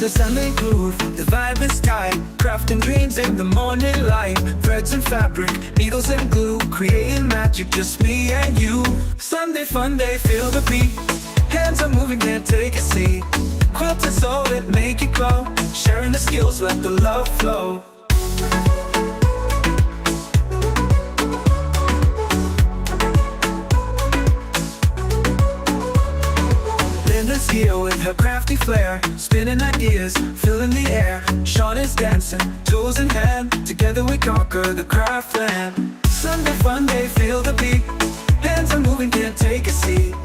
Assembling groove, the vibe is tight. Crafting dreams in the morning light. Threads and fabric, needles and glue. Creating magic, just me and you. Sunday fun day, feel the beat. Hands are moving, can't take a seat. Quilt and sew it, make it glow. Sharing the skills, let the love flow. Linda's here with her crafty flair, spinning ideas, filling the air. Sean is dancing, tools in hand. Together we conquer the craft land. Sunday fun day, feel the beat. Hands are moving, can't take a seat.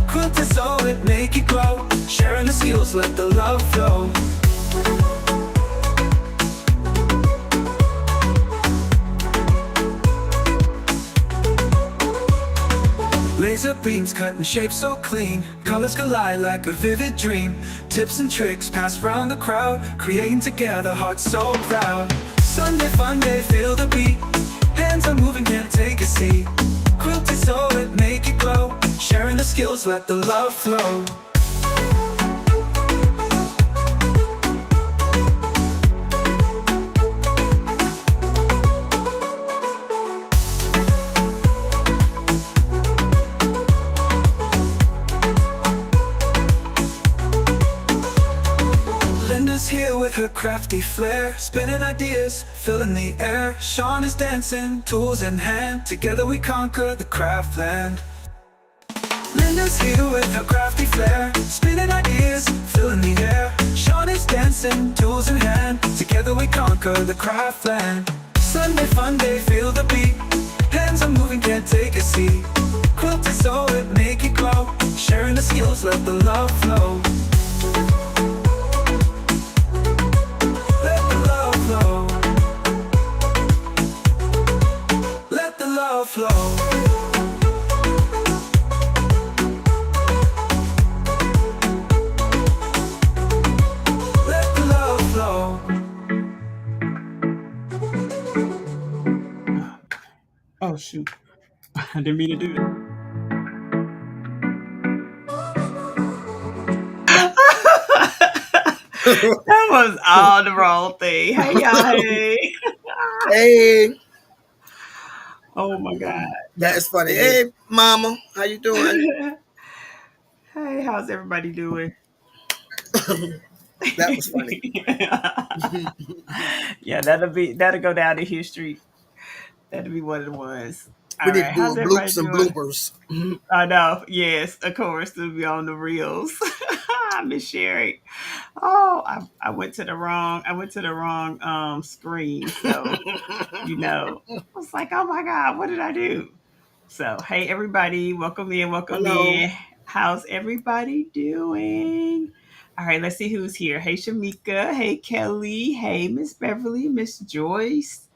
Quilt and sew it, make it glow. Sharing the skills, let the love flow. Laser beams cutting shapes so clean. Colors collide like a vivid dream. Tips and tricks pass round the crowd. Creating together, hearts so proud. Sunday fun day, feel the beat. Hands are moving, can't take a seat. Quilt and sew it, make it glow. Sharing the skills, let the love flow. Here with her crafty flair, spinning ideas, filling the air. Sean is dancing, tools in hand. Together we conquer the craft land. Linda's here with her crafty flair, spinning ideas, filling the air. Sean is dancing, tools in hand. Together we conquer the craft land. Sunday fun day, feel the beat. Hands are moving, can't take a seat. Quilt and sew it, make it glow. Sharing the skills, let the love flow. Flow. Let the love flow. Oh shoot. I didn't mean to do that. That was all the wrong thing. Hey y'all, hey. Hey, Oh my God. that's funny. Hey, mama, how you doing? Hey, how's everybody doing? That was funny. Yeah, that'll go down to history. That'll be one of the ones. We All need right, to do how's a everybody bloops and doing? bloopers. I know. Yes, of course, to be on the reels. Miss Sherry. Oh, I went to the wrong screen. So, I was like, oh my God, what did I do? So, hey everybody, welcome in, welcome Hello. in. How's everybody doing? All right, let's see who's here. Hey Shamika, hey Kelly, hey Miss Beverly, Miss Joyce,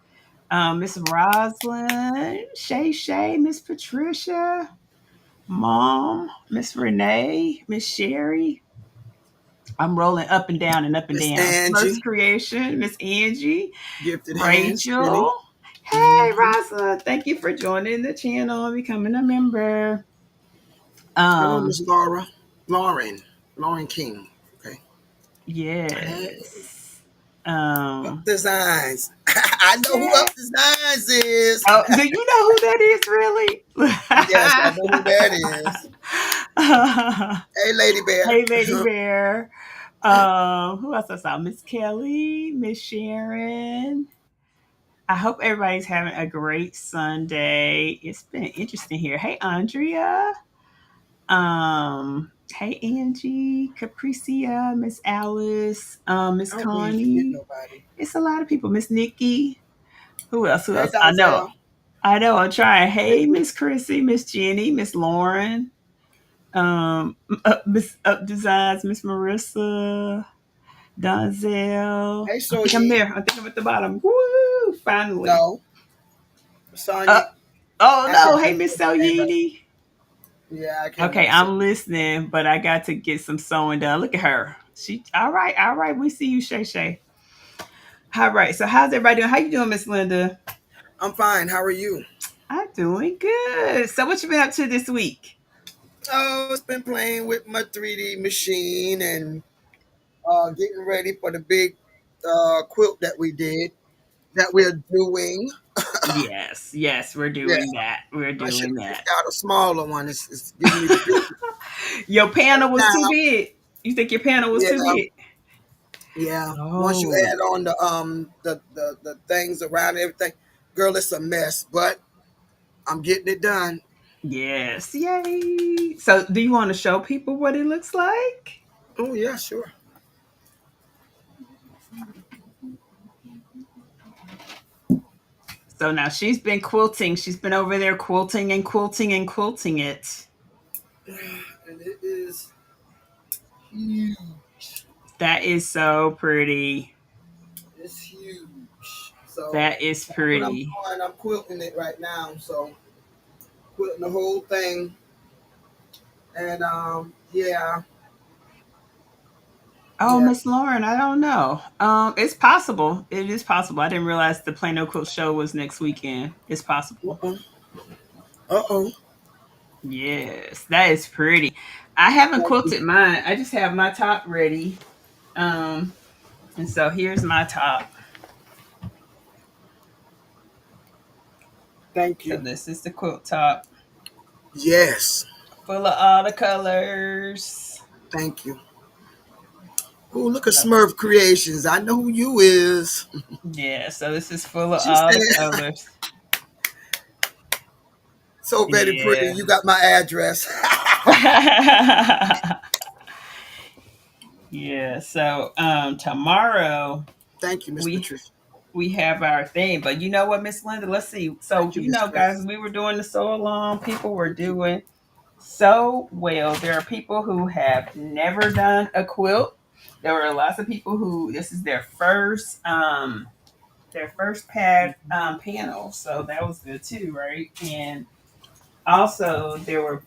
Miss Roslyn, Shay, Miss Patricia, Mom, Miss Renee, Miss Sherry. I'm rolling up and down and up and Miss down. First Angie, Creation, Miss Angie, gifted hands, Jenny. Rachel. Hey, Mm-hmm. Rosa. Thank you for joining the channel and becoming a member. Hello, Um, Miss Laura. Lauren King. Okay. Hey, yes. Up Um, Designs. I know who yeah. Up Designs is. Oh, do you know who that is really? Yes, I know who that is. Hey, Lady Bear. Hey, Lady Bear. Who else I saw? Miss Kelly, Miss Sharon. I hope everybody's having a great Sunday. It's been interesting here. Hey, Andrea. Hey, Angie, Capricia, Miss Alice, Miss I hope we ain't forget Connie. nobody. It's a lot of people. Miss Nikki. Who else? Who Hey, else? I know. Donzel. I know. I'm trying. Hey, Miss Chrissy, Miss Jenny, Miss Lauren, Miss Up Designs, Miss Marissa, Donzel. Hey, I So think I'm Ye. there. I think I'm at the bottom. Woo! Finally. No. Uh, Sonya. oh I no. can Hey, think Miss of the name, but Soyini. yeah, I can't Okay, remember. So I'm listening, but I got to get some sewing done. Look at her. She all right. We see you, Shay Shay. All right. So how's everybody doing? How you doing, Miss Linda? I'm fine. How are you? I'm doing good. So what you been up to this week? Oh, it's been playing with my 3D machine and getting ready for the big quilt that we did, that we're doing. Yes, yes, we're Yeah, doing that. We're I should doing have that. picked out a smaller one. It's giving me the big Your panel was too now. big. You think your panel was Yeah, too big? yeah. Once you Oh, add on the things around everything, girl, it's a mess. But I'm getting it done. yes. Yay. So, do you want to show people what it looks like? Oh yeah, sure. So now she's been quilting. She's been over there quilting and quilting and quilting it. And it is huge. That is so pretty. It's huge. So That is that's what I'm pretty. doing. I'm quilting it right now. So quilting the whole thing. And yeah, Oh, yeah. Miss Lauren, I don't know. It's possible. It is possible. I didn't realize the Plano Quilt Show was next weekend. It's possible. Uh-oh. Uh-oh. Yes, that is pretty. I haven't Thank you. quilted mine. I just have my top ready. Um, and so here's my top. Thank So you. this is the quilt top, Yes. full of all the colors. Thank you. Oh, look at Smurf Creations. I know who you is. Yeah, so this is full of She all the said, colors. so very pretty. Yeah. You got my address. Yeah. So tomorrow Thank you, Miss we Patricia. we have our thing. But you know what, Miss Linda? Let's see. So Thank you, Miss guys, Grace. we were doing this so long. People were Thank you. doing so well. There are people who have never done a quilt. There were lots of people who this is their first pad panel. So that was good too, right? And also there were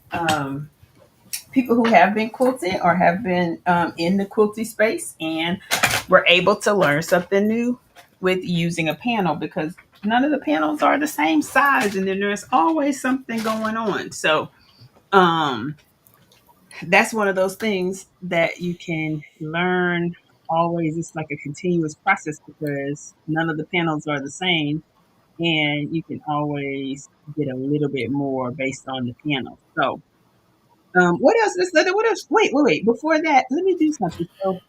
people who have been quilting or have been in the quilting space and were able to learn something new with using a panel because none of the panels are the same size and then there's always something going on. So um, that's one of those things that you can learn always. It's like a continuous process because none of the panels are the same and you can always get a little bit more based on the panel. So what else? What else? Wait. Before that, let me do something. So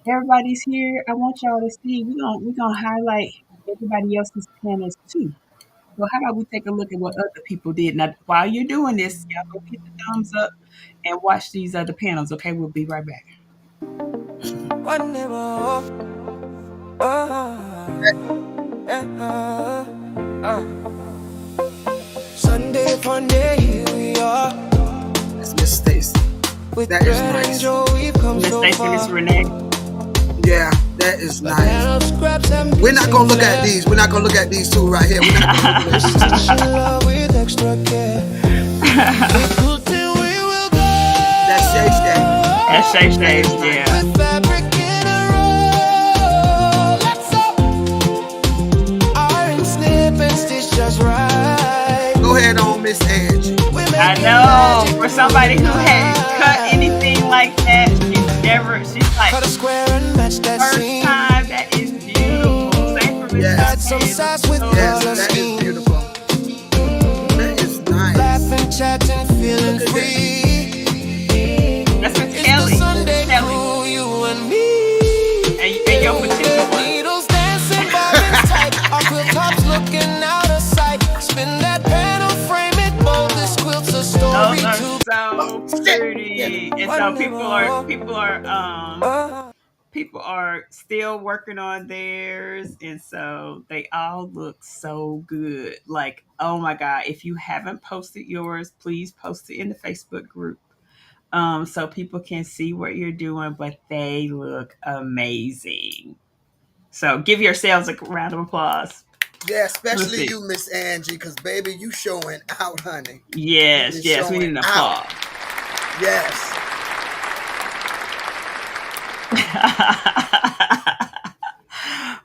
everybody's here. I want y'all to see. We're gonna highlight everybody else's panels too. So how about we take a look at what other people did? Now, while you're doing this, y'all go hit the thumbs up and watch these other panels. Okay, we'll be right back. Sunday, Funday, here we are. It's Miss Stacy. With That is Brad and nice. Joe, we've come Miss so Stacy, Miss far. Renee. Yeah, that is But nice. now scraps and We're not pieces gonna look at left. these. We're not gonna look at these two right here. We're not gonna look at these. Stitching love with extra care. With Quilting we will go. That's Shay Shay. That's Shay Shay's, That is nice. yeah. With fabric in a row. Let's go. Iron snip and stitch just right. Go ahead on, Miss Angie. We're I making know. magic For with somebody who had cut tonight. anything like that, she's like, Cut a square and match that first seam. time, that is beautiful. Same for Miss Yes. Add some Dante. It sass looks with so Yes, color that is scheme. beautiful. That is nice. Laughing, chatting, feeling Look at free. That's Miss It's Kelly. the Sunday Miss Kelly. crew, you and me. And your potential one. Needles dancing, bobbins tight. Our quilt tops looking out of sight. Spin that panel, frame it bold. This quilt's a story Those are too. so Shit. Yeah. pretty. And so people are still working on theirs and so they all look so good. Like, oh my God, if you haven't posted yours, please post it in the Facebook group. So people can see what you're doing, but they look amazing. So give yourselves a round of applause. Yeah, Let's especially see. you, Miss Angie, because baby, you showing out, honey. You Yes, is yes, we need showing an out. applause. Yes.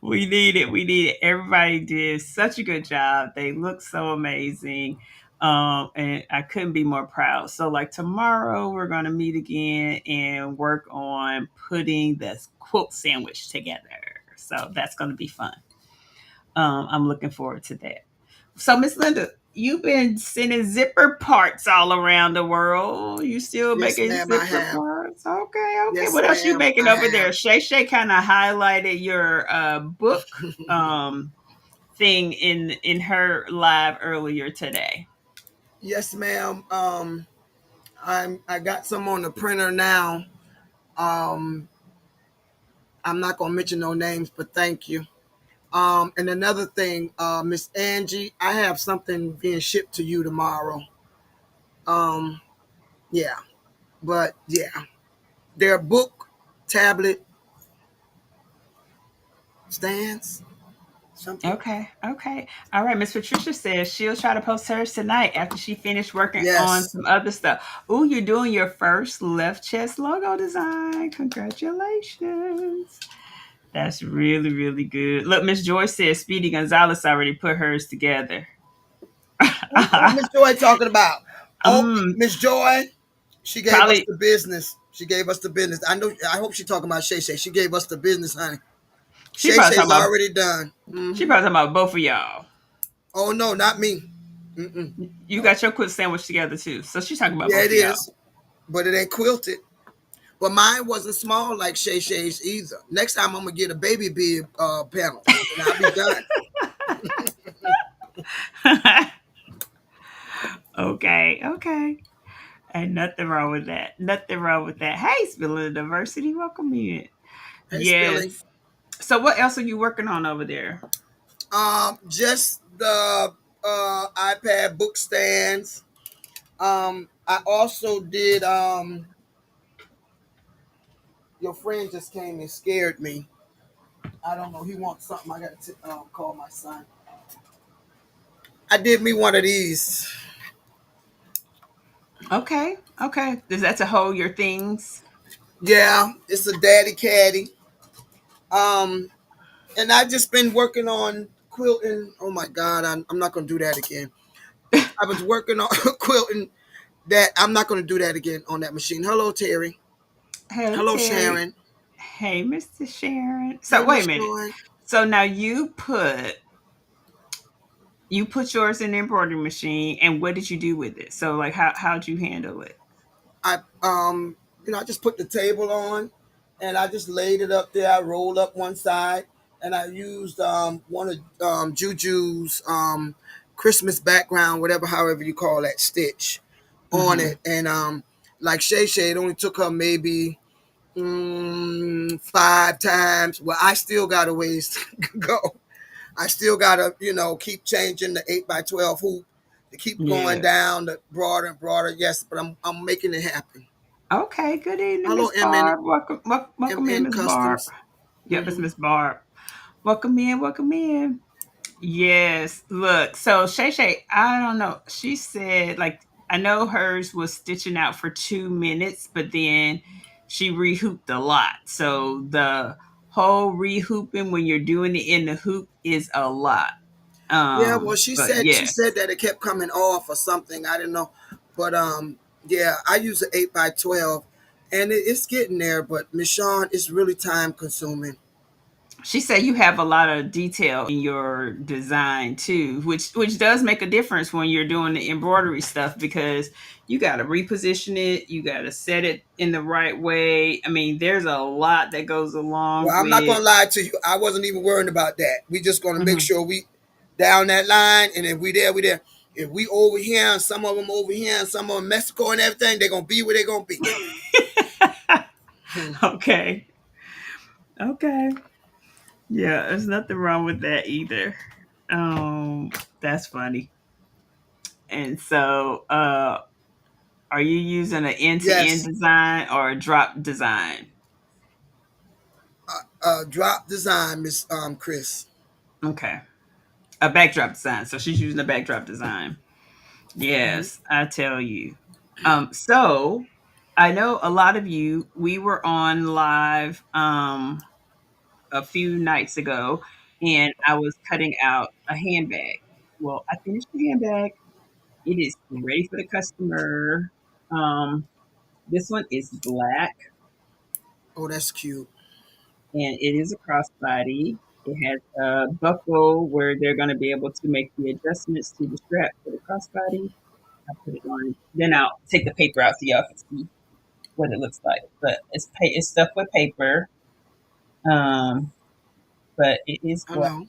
We need it. We need it. Everybody did such a good job. They look so amazing. And I couldn't be more proud. So, like tomorrow, we're going to meet again and work on putting this quilt sandwich together. So that's going to be fun. I'm looking forward to that. So, Miss Linda, you've been sending zipper parts all around the world. You still Yes, making ma'am, I zipper have. parts? Okay, okay. Yes, What else you ma'am, making I over there? have. Shay Shay kind of highlighted your book thing in her live earlier today. Yes, ma'am. I got some on the printer now. Um, I'm not gonna mention no names, but thank you. And another thing, Miss Angie, I have something being shipped to you tomorrow. Um, yeah, but yeah, their book, tablet, stands, something. Okay, okay. All right. Miss Patricia says she'll try to post hers tonight after she finished working on Yes, some other stuff. Oh, you're doing your first left chest logo design. Congratulations. That's really, really good. Look, Miss Joy says Speedy Gonzalez already put hers together. who Miss Joy talking about? Oh, um, Miss Joy, she gave us probably the business. She gave us the business. I know. I hope she talking about Shay Shay. She gave us the business, honey. she Shay probably Shay's talking about already done. she probably talking about both of y'all. Oh no, not me. Mm-mm. You No. got your quilt sandwich together too. So she's talking about Yeah, both it of y'all. is, but it ain't quilted. But mine wasn't small like Shay Shay's either. Next time I'm gonna get a baby bib panel, and I'll be done. Okay, okay. And nothing wrong with that. Nothing wrong with that. Hey, Spilling the Diversity, welcome in. Hey, Spilly. Yes. So what else are you working on over there? Just the iPad book stands. I also did. Your friend just came and scared me. I don't know. He wants something. I got to call my son. I did me one of these. Okay, okay. Does that to hold your things? Yeah, it's a daddy caddy. Um, and I just been working on quilting. Oh my God, I'm not gonna do that again. I was working on quilting that. I'm not gonna do that again on that machine. Hello, Terry. Hey, Hello, Terry. Sharon. Hey, Mr. Sharon. Hey, So wait Miss a minute. Joy. So now you put yours in the embroidery machine, and what did you do with it? So like how'd you handle it? I I just put the table on, and I just laid it up there. I rolled up one side, and I used one of Juju's Christmas background, whatever, however you call that stitch, on Mm-hmm. it, and like Shay Shay, it only took her maybe 5 times. Well, I still got a ways to go. I still gotta, keep changing the 8x12 hoop to keep going Yes. down the broader and broader. Yes, but I'm making it happen. Okay. Good evening, Hello, Miss Barb. Welcome in, MN Miss Barb. Customs. Yep, it's Hmm. Miss Barb. Welcome in. Welcome in. Yes. Look, so Shay Shay, I don't know. She said, like, I know hers was stitching out for 2 minutes, but then she rehooped a lot. So the whole rehooping when you're doing it in the hoop is a lot. Yeah, well, she But said she yes. said that it kept coming off or something. I didn't know, but yeah, I use an 8x12, and it's getting there. But Michonne, it's really time consuming. She said you have a lot of detail in your design too, which does make a difference when you're doing the embroidery stuff because you got to reposition it, you got to set it in the right way. I mean, there's a lot that goes along Well, I'm not with. gonna lie to you. I wasn't even worried about that. We just gonna make Mhm. sure we down that line, and if we there, we there. If we over here, and some of them over here, and some of them Mexico and everything, they're gonna be where they're gonna be. Hmm. Okay. Okay. Yeah, there's nothing wrong with that either. That's funny. And so, are you using an end-to-end Yes, design or a drop design? drop design, Miss Chris. Okay. A backdrop design. So she's using a backdrop design. Hmm. Yes, I tell you. So I know a lot of you, we were on live a few nights ago and I was cutting out a handbag. Well, I finished the handbag It is ready for the customer. Um, this one is black Oh, that's cute. and it is a crossbody. It has a buckle where they're going to be able to make the adjustments to the strap for the crossbody. I put it on. Then I'll take the paper out so y'all can see what it looks like. But it's stuffed with paper. Um, but it is I black. know.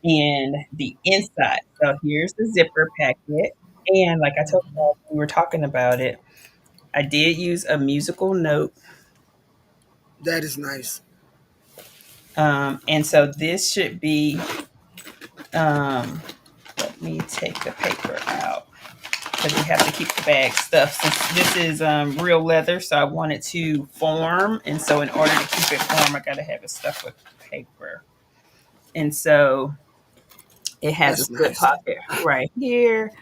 And the inside. So here's the zipper packet. And like I told you, we were talking about it. I did use a musical note. That is nice. And so this should be, um, let me take the paper out because we have to keep the bag stuffed. Since this is real leather, so I want it to form. And so in order to keep it warm, I got to have it stuffed with paper. And so it has a That's slip nice. pocket right here.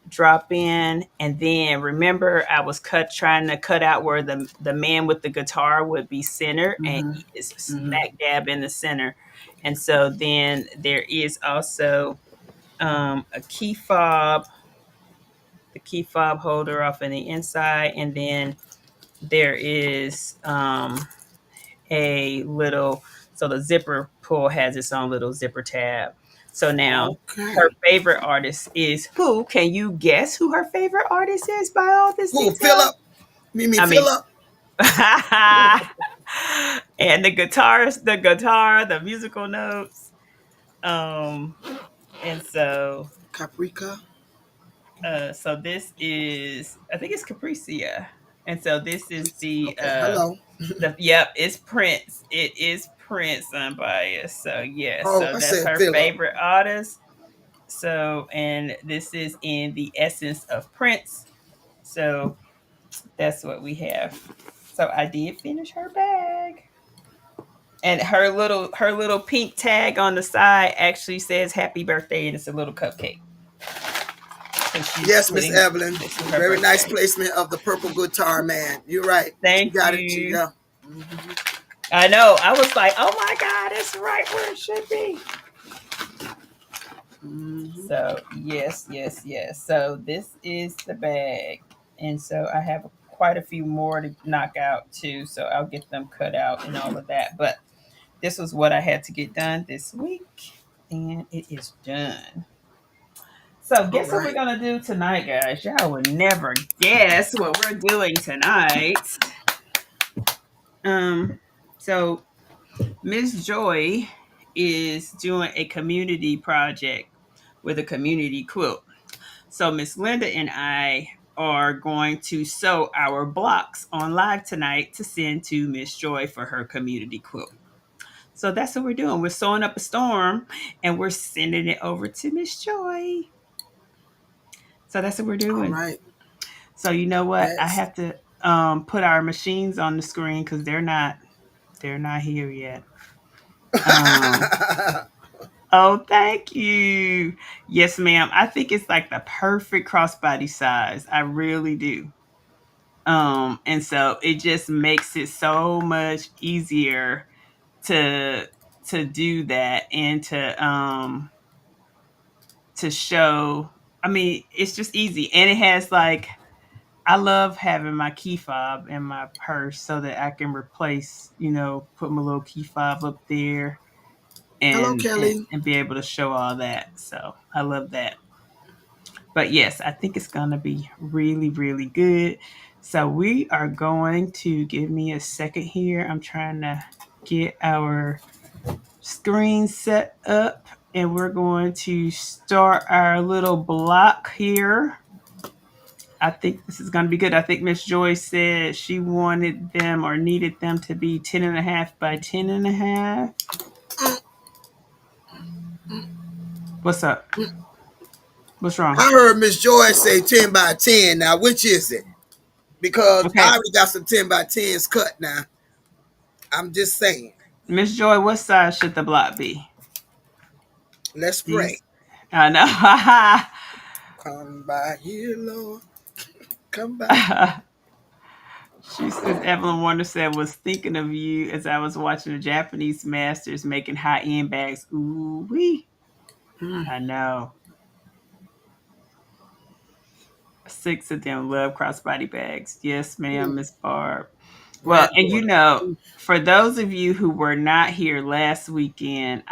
Drop in, and then remember I was trying to cut out where the man with the guitar would be centered, and Mm-hmm. he is Mm-hmm. smack dab in the center. And so then there is also a key fob, the key fob holder off on the inside, and then there is a little, so the zipper pull has its own little zipper tab. So now her Okay. favorite artist is who? Can you guess who her favorite artist is by all this Who? Fill detail? up. Mimi, I fill mean, up. and the guitarist, the guitar, the musical notes. Um, and so, Caprica. so this is, I think it's Capricia, and so this is Okay. Hello. yep, it's Prince. It is Prince unbiased. So yes, Oh, so I that's said her fill up. favorite artist. So and this is in the essence of Prince. So that's what we have. So I did finish her bag. And her little pink tag on the side actually says happy birthday and it's a little cupcake. So she's Yes, Miss putting Evelyn. this is her Very nice birthday. placement of the purple guitar man. You're right. She Thank got it. you. Yeah. I know. I was like, oh my God, it's right where it should be. Mm-hmm. So yes, yes, yes. So this is the bag. And so I have quite a few more to knock out too. So I'll get them cut out and all of that. But this was what I had to get done this week. And it is done. So All guess what we're right. gonna do tonight, guys? Y'all would never guess what we're doing tonight. Um, so Miss Joy is doing a community project with a community quilt. So Miss Linda and I are going to sew our blocks on live tonight to send to Miss Joy for her community quilt. So that's what we're doing. We're sewing up a storm and we're sending it over to Miss Joy. So that's what we're All doing. right. So you know what? I Yes. have to put our machines on the screen because they're not here yet. Um, oh, thank you. Yes, ma'am. I think it's like the perfect crossbody size. I really do. And so it just makes it so much easier to do that and to show. I mean, it's just easy, and it has like I love having my key fob in my purse so that I can replace, put my little key fob up there Hello, and, and Kelly. and be able to show all that. So I love that. But yes, I think it's gonna be really, really good. So we are going to give me a second here. I'm trying to get our screen set up and we're going to start our little block here. I think this is going to be good. I think Miss Joy said she wanted them or needed them to be 10 and a half by 10 and a half. What's up? What's wrong? I heard Miss Joy say 10 by 10. Now, which is it? Because I Okay. already got some 10 by 10s cut now. I'm just saying. Miss Joy, what size should the block be? Let's pray. These? I know. Come by here, Lord. Come by. She says Evelyn Warner said was thinking of you as I was watching the Japanese masters making high end bags. Ooh wee. Mm. I know. 6 of them love crossbody bags. Yes, ma'am, Mm, Miss Barb. Well, and granddaughter. for those of you who were not here last weekend,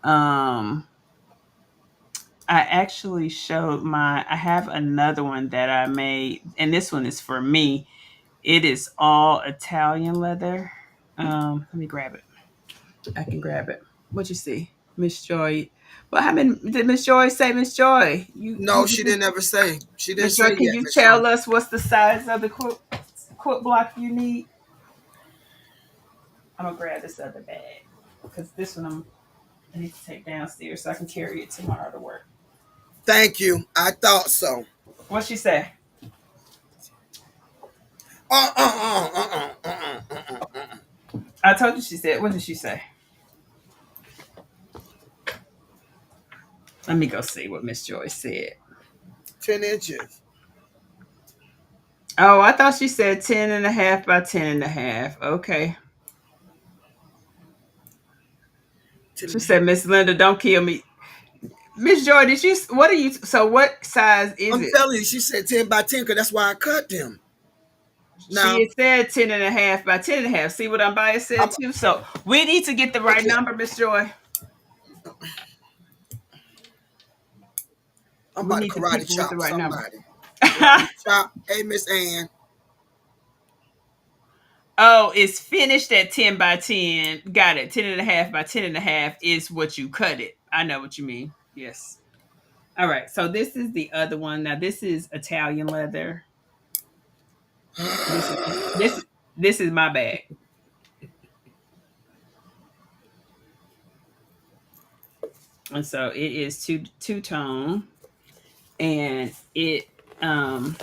um I actually showed I have another one that I made, and this one is for me. It is all Italian leather. Let me grab it. I can grab it. What you see, Miss Joy? What happened? Did Miss Joy say, Miss Joy? No, she didn't ever say. She didn't Miss Joy, say can yet, you Miss Shaw. tell us what's the size of the quilt block you need? I'm gonna grab this other bag because this one I need to take downstairs so I can carry it tomorrow to work. Thank you. I thought so. What she say? Uh uh uh uh uh uh uh. I told you she said. What did she say? Let me go see what Miss Joy said. 10 inches. Oh, I thought she said 10 and a half by 10 and a half. Okay. Ten She and a half. said, Miss Linda, don't kill me. Miss Joy, what are you, so what size is I'm it? telling you, she said 10 by 10 because that's why I cut them. She Now, had said 10 and a half by 10 and a half. See what I'm by said I'm too? So we need to get the right okay. number, Miss Joy. I'm We about to need the karate people with the chop right number. somebody. Karate chop. Hey, Miss Ann. Oh, it's finished at 10 by 10. Got it. 10 and a half by 10 and a half is what you cut it. I know what you mean. Yes. All right. So this is the other one. Now this is Italian leather. This is this this is my bag. And so it is two tone, and um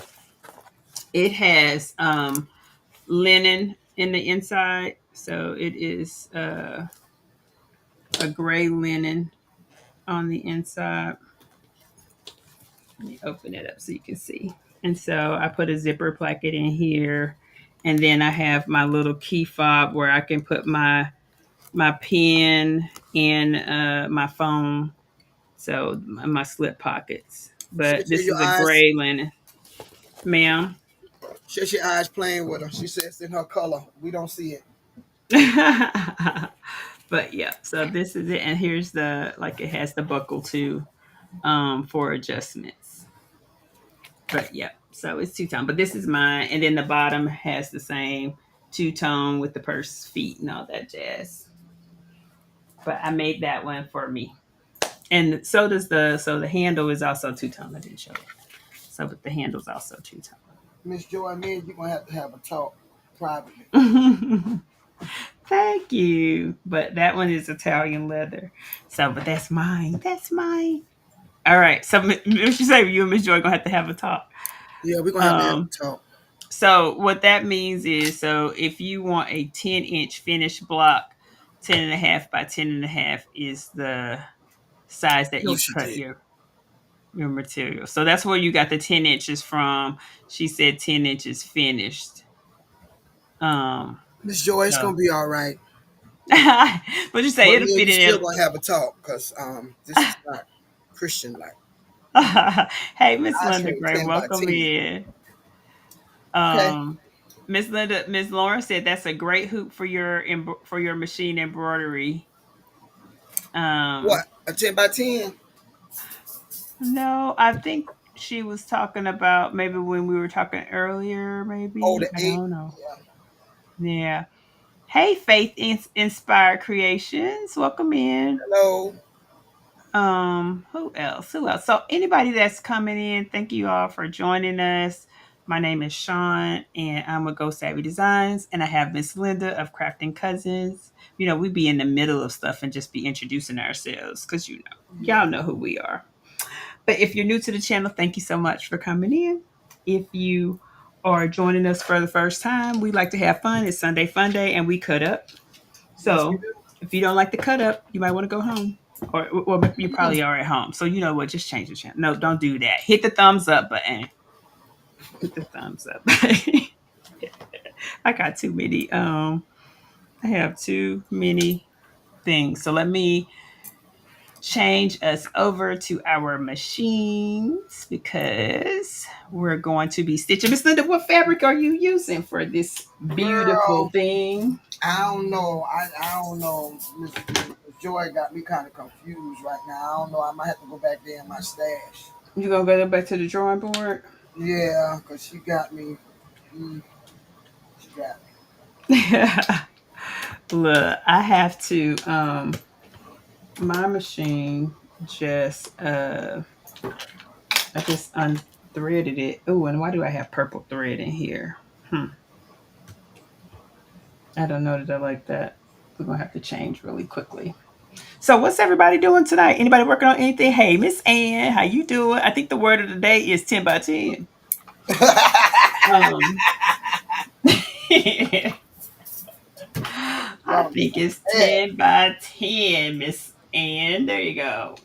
it has linen in the inside. So it is a gray linen on the inside. Let me open it up so you can see. And so I put a zipper placket in here, and then I have my little key fob where I can put my pen and my phone. So my slip pockets. But Shut this your is a eyes. gray linen, ma'am. Shut your eyes playing with her. She says it's in her color. We don't see it. But yeah, so this is it, and here's it has the buckle too, for adjustments. But yeah, so it's two tone. But this is mine, and then the bottom has the same two tone with the purse feet and all that jazz. But I made that one for me, and so the handle is also two tone. I didn't show it. So, but the handle's also two Miss Joy, me and you gonna have a talk privately. tone. Thank you. But that one is Italian leather. So, but that's mine. That's mine. All right. So, what you say? You and Miss Joy gonna have a talk. Yeah, we're gonna have a Um, talk. So what that means is, so if you want a 10-inch finished block, 10 and a half by 10 and a half is the size that No, you she cut did. your material. So that's where you got the 10 inches from. She said 10 inches finished. Um, Miss Joy, it's so, gonna be all right. but you say But it'll me and fit you still in gonna have a talk because this is not Christian like. there. Hey, Miss I Linda say Gray, 10 by 10. welcome in. Okay. Um, Miss Lauren said that's a great hoop for for your machine embroidery. What? Um, A 10 by 10? no, I think she was talking about maybe when we were talking earlier. Oh, Maybe the I eight. don't know. Yeah. Yeah. Hey, Faith Inspired Creations, welcome in. Hello. Who else? Who else? So anybody that's coming in, thank you all for joining us. My name is Sean, and I'm with Go Savvy Designs, and I have Miss Linda of Crafting Cousins. We be in the middle of stuff and just be introducing ourselves because Yeah. y'all know who we are. But if you're new to the channel, thank you so much for coming in. If you are joining us for the first time, we like to have fun. It's Sunday Funday, and we cut up. Yes, we So do. if you don't like the cut up, you might want to go home. Or you probably are at home. So you know what? Just change the channel. No, don't do that. Hit the thumbs up button. Hit the thumbs up. I got too many. I have too many things. So let me change us over to our machines because we're going to be stitching. Miss Linda, what fabric are you using for this beautiful Girl, thing? I don't know. I don't know. Miss Joy got me kind of confused right now. I don't know. I might have to go back there in my stash. You gonna go back to the drawing board? Yeah, because she got me. Mm, she got me. Look, I have to my machine just I just unthreaded it. Oh, and why do I have purple thread in here? I don't know that I like that. We're gonna have to change really quickly. So what's everybody doing tonight? Anybody working on anything? Hey, Miss Ann, how you doing? I think the word of the day is 10 by 10. Um I Y'all think it's bad. 10 by 10, Miss Ann. There you go.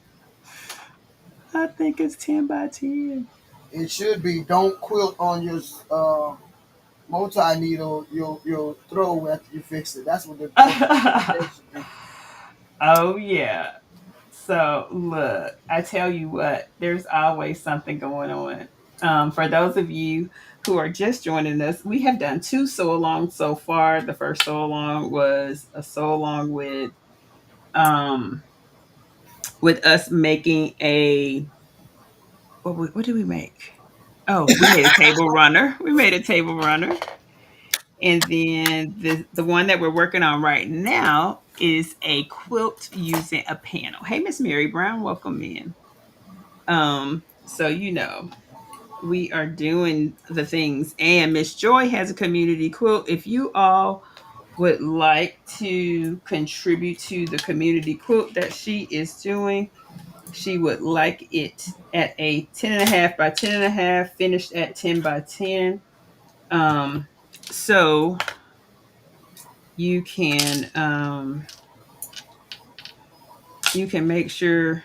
I think it's 10 by 10. It should be. Don't quilt on your multi needle. You'll throw after you fix it. That's what the should be. Oh yeah. So look, I tell you what, there's always something going on. For those of you who are just joining us, we have done two sew alongs so far. The first sew along was a sew along um with us making a what did we make? Oh, we made a table runner. We made a table runner. And then the one that we're working on right now is a quilt using a panel. Hey, Miss Mary Brown, welcome in. So we are doing the things, and Miss Joy has a community quilt. If you all would like to contribute to the community quilt that she is doing, she would like it at a 10.5 by 10.5, finished at 10 by 10. Um, so you can make sure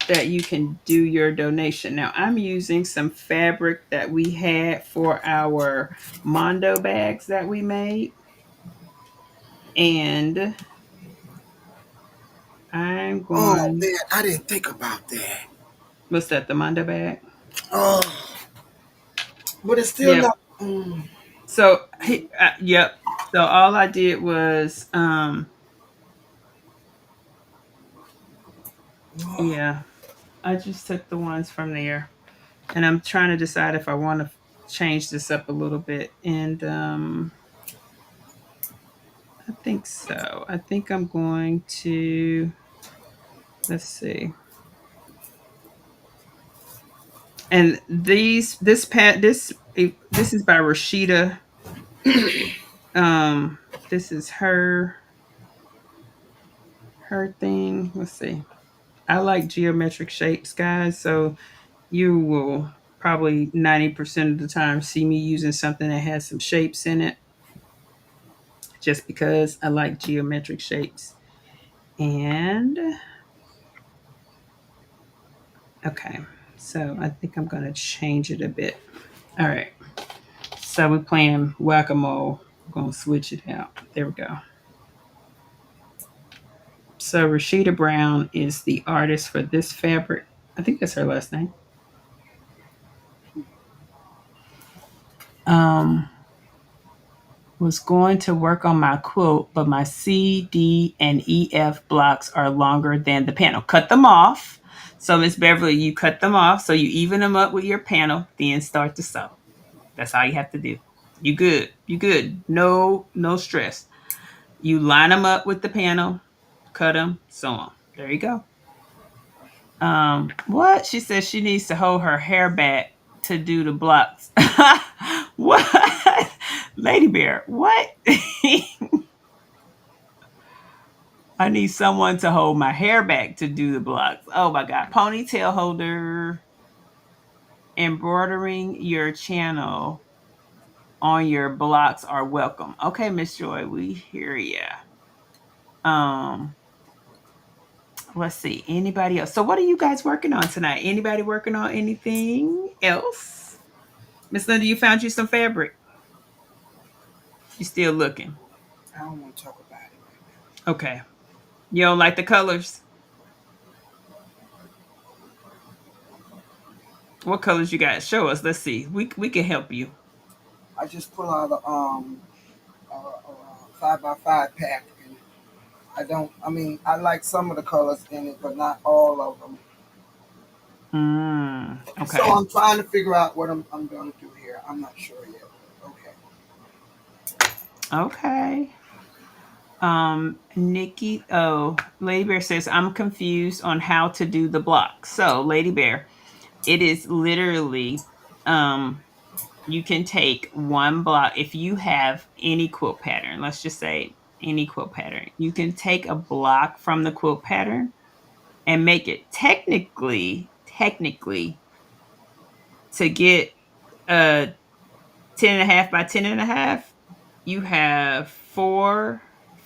that you can do your donation. Now I'm using some fabric that we had for our Mondo bags that we made. And I'm Oh going, man, I didn't think about that. what's that, the Mondo bag? Oh, but it's still Yep. not. So, yep. So all I did was, Oh, yeah, I just took the ones from there. And I'm trying to decide if I want to change this up a little bit. And I think so. I think I'm going to, let's see. And this is by Rashida. This is her thing. Let's see. I like geometric shapes, guys. So you will probably 90% of the time see me using something that has some shapes in it, just because I like geometric shapes. And okay, so I think I'm gonna change it a bit. All right. So we're playing whack a mole. We're gonna switch it out. There we go. So Rashida Brown is the artist for this fabric. I think that's her last name. Um, was going to work on my quilt, but my C, D, and E, F blocks are longer than the panel. Cut them off. So Miss Beverly, you cut them off. So you even them up with your panel, then start to sew. That's all you have to do. You good. You good. No stress. You line them up with the panel, cut them, sew them. There you go. What? She says she needs to hold her hair back to do the blocks. What? Lady Bear, what? I need someone to hold my hair back to do the blocks. Oh my God. Ponytail holder, embroidering your channel on your blocks are welcome. Okay, Miss Joy, we hear ya. Um, let's see. Anybody else? So what are you guys working on tonight? Anybody working on anything else? Miss Linda, you found you some fabric. You still looking. I don't want to talk about it right Okay. You don't like the colors? What colors you got? Show us. Let's see. We can help you. I just pull out a 5x5 pack, and I don't. I mean, I like some of the colors in it, but not all of them. So Okay. I'm trying to figure out what I'm going to do here. I'm not sure yet. Okay. Okay. Nikki, Lady Bear says, I'm confused on how to do the block. So, Lady Bear, it is literally, you can take one block. If you have any quilt pattern, let's just say any quilt pattern, you can take a block from the quilt pattern and make it technically to get a 10.5 by 10.5, you have 4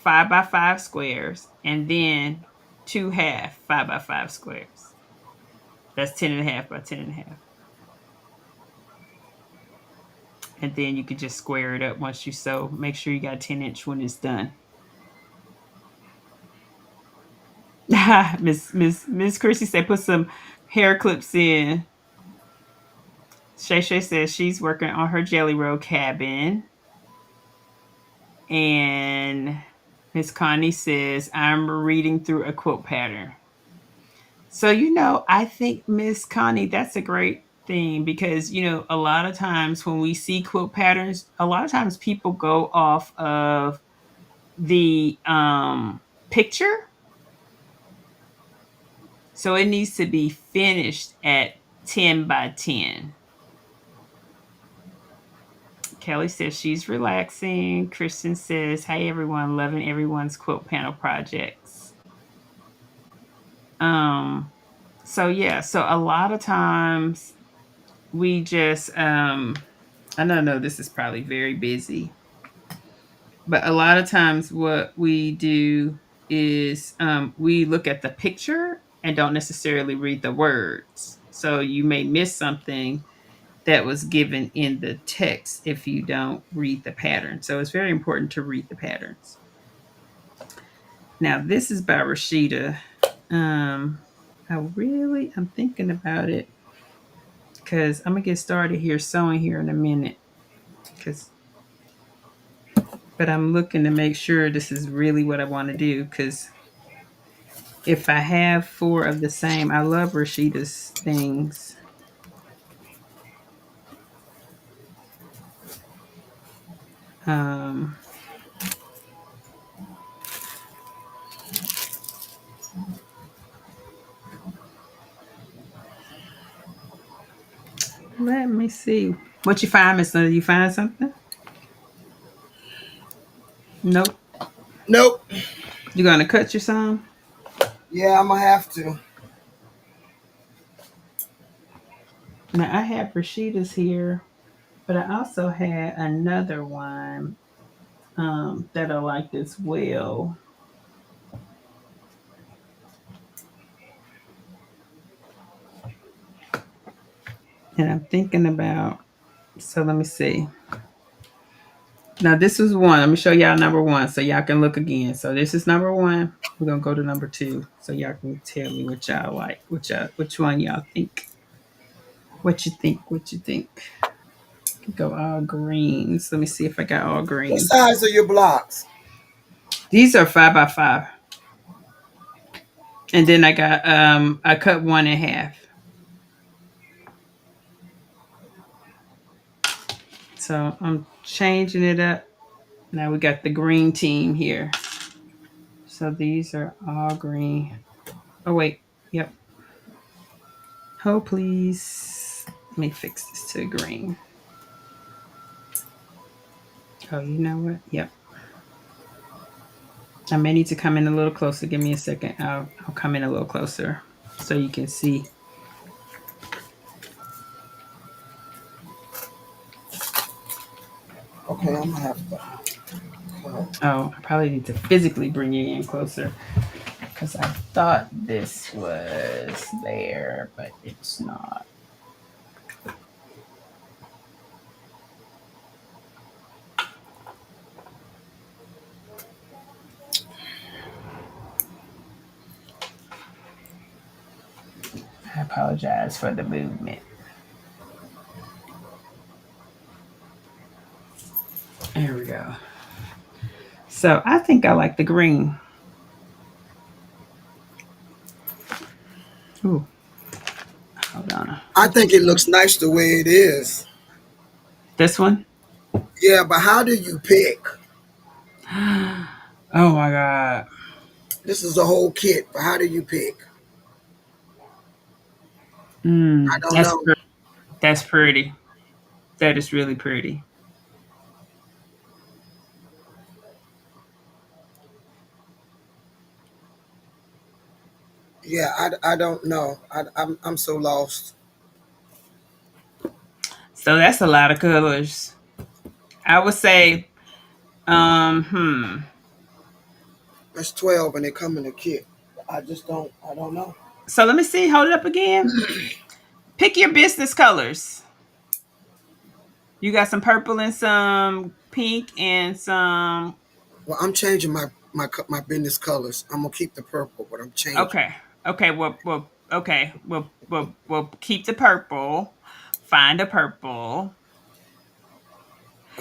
5x5 squares and then 2 half 5x5 squares. That's 10.5 by 10.5. And then you can just square it up once you sew. Make sure you got a 10-inch when it's done. Miss Chrissy said put some hair clips in. Shay Shay says she's working on her Jelly Roll cabin. And Miss Connie says, I'm reading through a quilt pattern. So, I think, Miss Connie, that's a great thing because, a lot of times when we see quilt patterns, a lot of times people go off of the picture. So it needs to be finished at 10 by 10. Kelly says she's relaxing. Kristen says, hey, everyone, loving everyone's quilt panel projects. So yeah, so a lot of times we just I don't know, this is probably very busy, but a lot of times what we do is we look at the picture and don't necessarily read the words. So you may miss something that was given in the text if you don't read the pattern. So it's very important to read the patterns. Now this is by Rashida. I'm thinking about it because I'm gonna get started here sewing here in a minute. But I'm looking to make sure this is really what I want to do because if I have 4 of the same, I love Rashida's things. Um, Let me see. What you find, Miss Linda? You find something? Nope. Nope. You gonna cut your some? Yeah, I'm gonna have to. Now I have Rashida's here, but I also had another one that I liked as well. And I'm thinking about, so let me see. Now this was one. Let me show y'all number one so y'all can look again. So this is number one. We're gonna go to number two so y'all can tell me what y'all like. Which one y'all think? What you think? What you think? Go all greens. Let me see if I got all What greens. size are your blocks? These are 5x5. And then I got I cut 1.5. So I'm changing it up. Now we got the green team here. So these are all green. Oh wait, yep. Oh please. Let me fix this to green. Oh, you know what? Yep. I may need to come in a little closer. Give me a second. I'll come in a little closer so you can see. Okay, I'm gonna have to. Oh, I probably need to physically bring you in closer because I thought this was there, but it's not. I apologize for the movement. There we go. So I think I like the green. Ooh, hold on. I think it looks nice the way it is. This one? Yeah, but how do you pick? Oh my God. This is a whole kit, but how do you pick? I don't That's know. that's pretty. That is really pretty. Yeah, I don't know. I'm so lost. So that's a lot of colors. I would say, hmm. That's 12 and they come in a kit. I don't know. So let me see. Hold it up again. Pick your business colors. You got some purple and some pink and some. Well, I'm changing my business colors. I'm gonna keep the purple, but I'm changing. Okay. Okay. Okay. We'll keep the purple. Find a purple.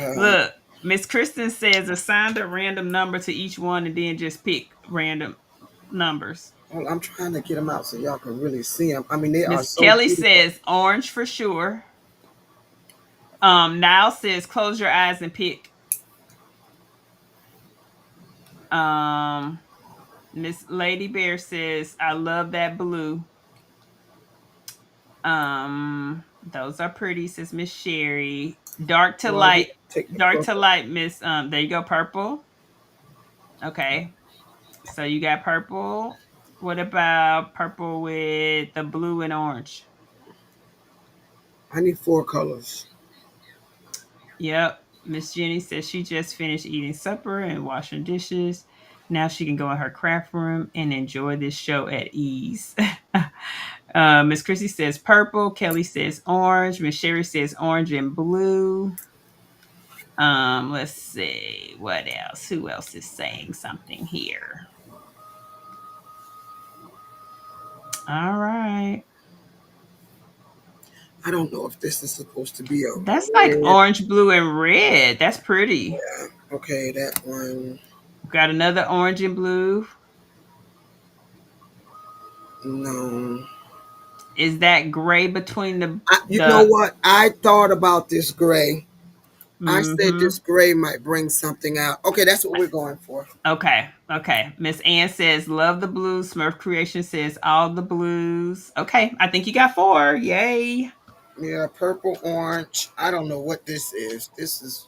Uh, Look, Miss Kristen says assign a random number to each one and then just pick random numbers. well, I'm trying to get them out so y'all can really see them. I mean, they are Miss so Kelly beautiful. says orange for sure. Niall says close your eyes and pick. Um, Miss Lady Bear says I love that blue. Those are pretty, says Miss Sherry. Well, we take the Dark to purple. light, Miss there you go, purple. Okay. So you got purple. What about purple with the blue and orange? I need 4 colors. Yep. Miss Jenny says she just finished eating supper and washing dishes. Now she can go in her craft room and enjoy this show at ease. Miss Chrissy says purple. Kelly says orange. Miss Sherry says orange and blue. Let's see what else. Who else is saying something here? All right. I don't know if this is supposed to be a That's like red. orange, blue, and red. That's pretty. Okay, that one. Got another orange and blue. No. Is that gray between the You know the what? I thought about this gray. I said mm-hmm. this gray might bring something out. Okay, that's what we're going for. Okay. Okay. Miss Ann says love the blues. Smurf Creation says all the blues. Okay. I think you got 4. Yay. Yeah, purple, orange. I don't know what this is. This is,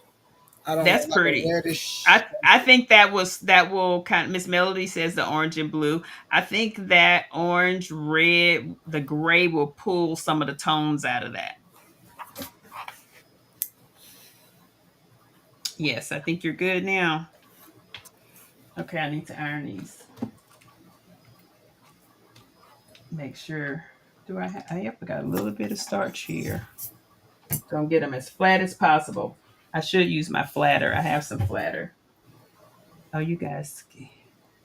I don't know, That's like a pretty. reddish I think that will kind of Miss Melody says the orange and blue. I think that orange, red, the gray will pull some of the tones out of that. Yes, I think you're good now. Okay, I need to iron these. Make sure. Do I have? Yep, I got a little bit of starch here. Gonna get them as flat as possible. I should use my flatter. I have some flatter. Oh, you guys.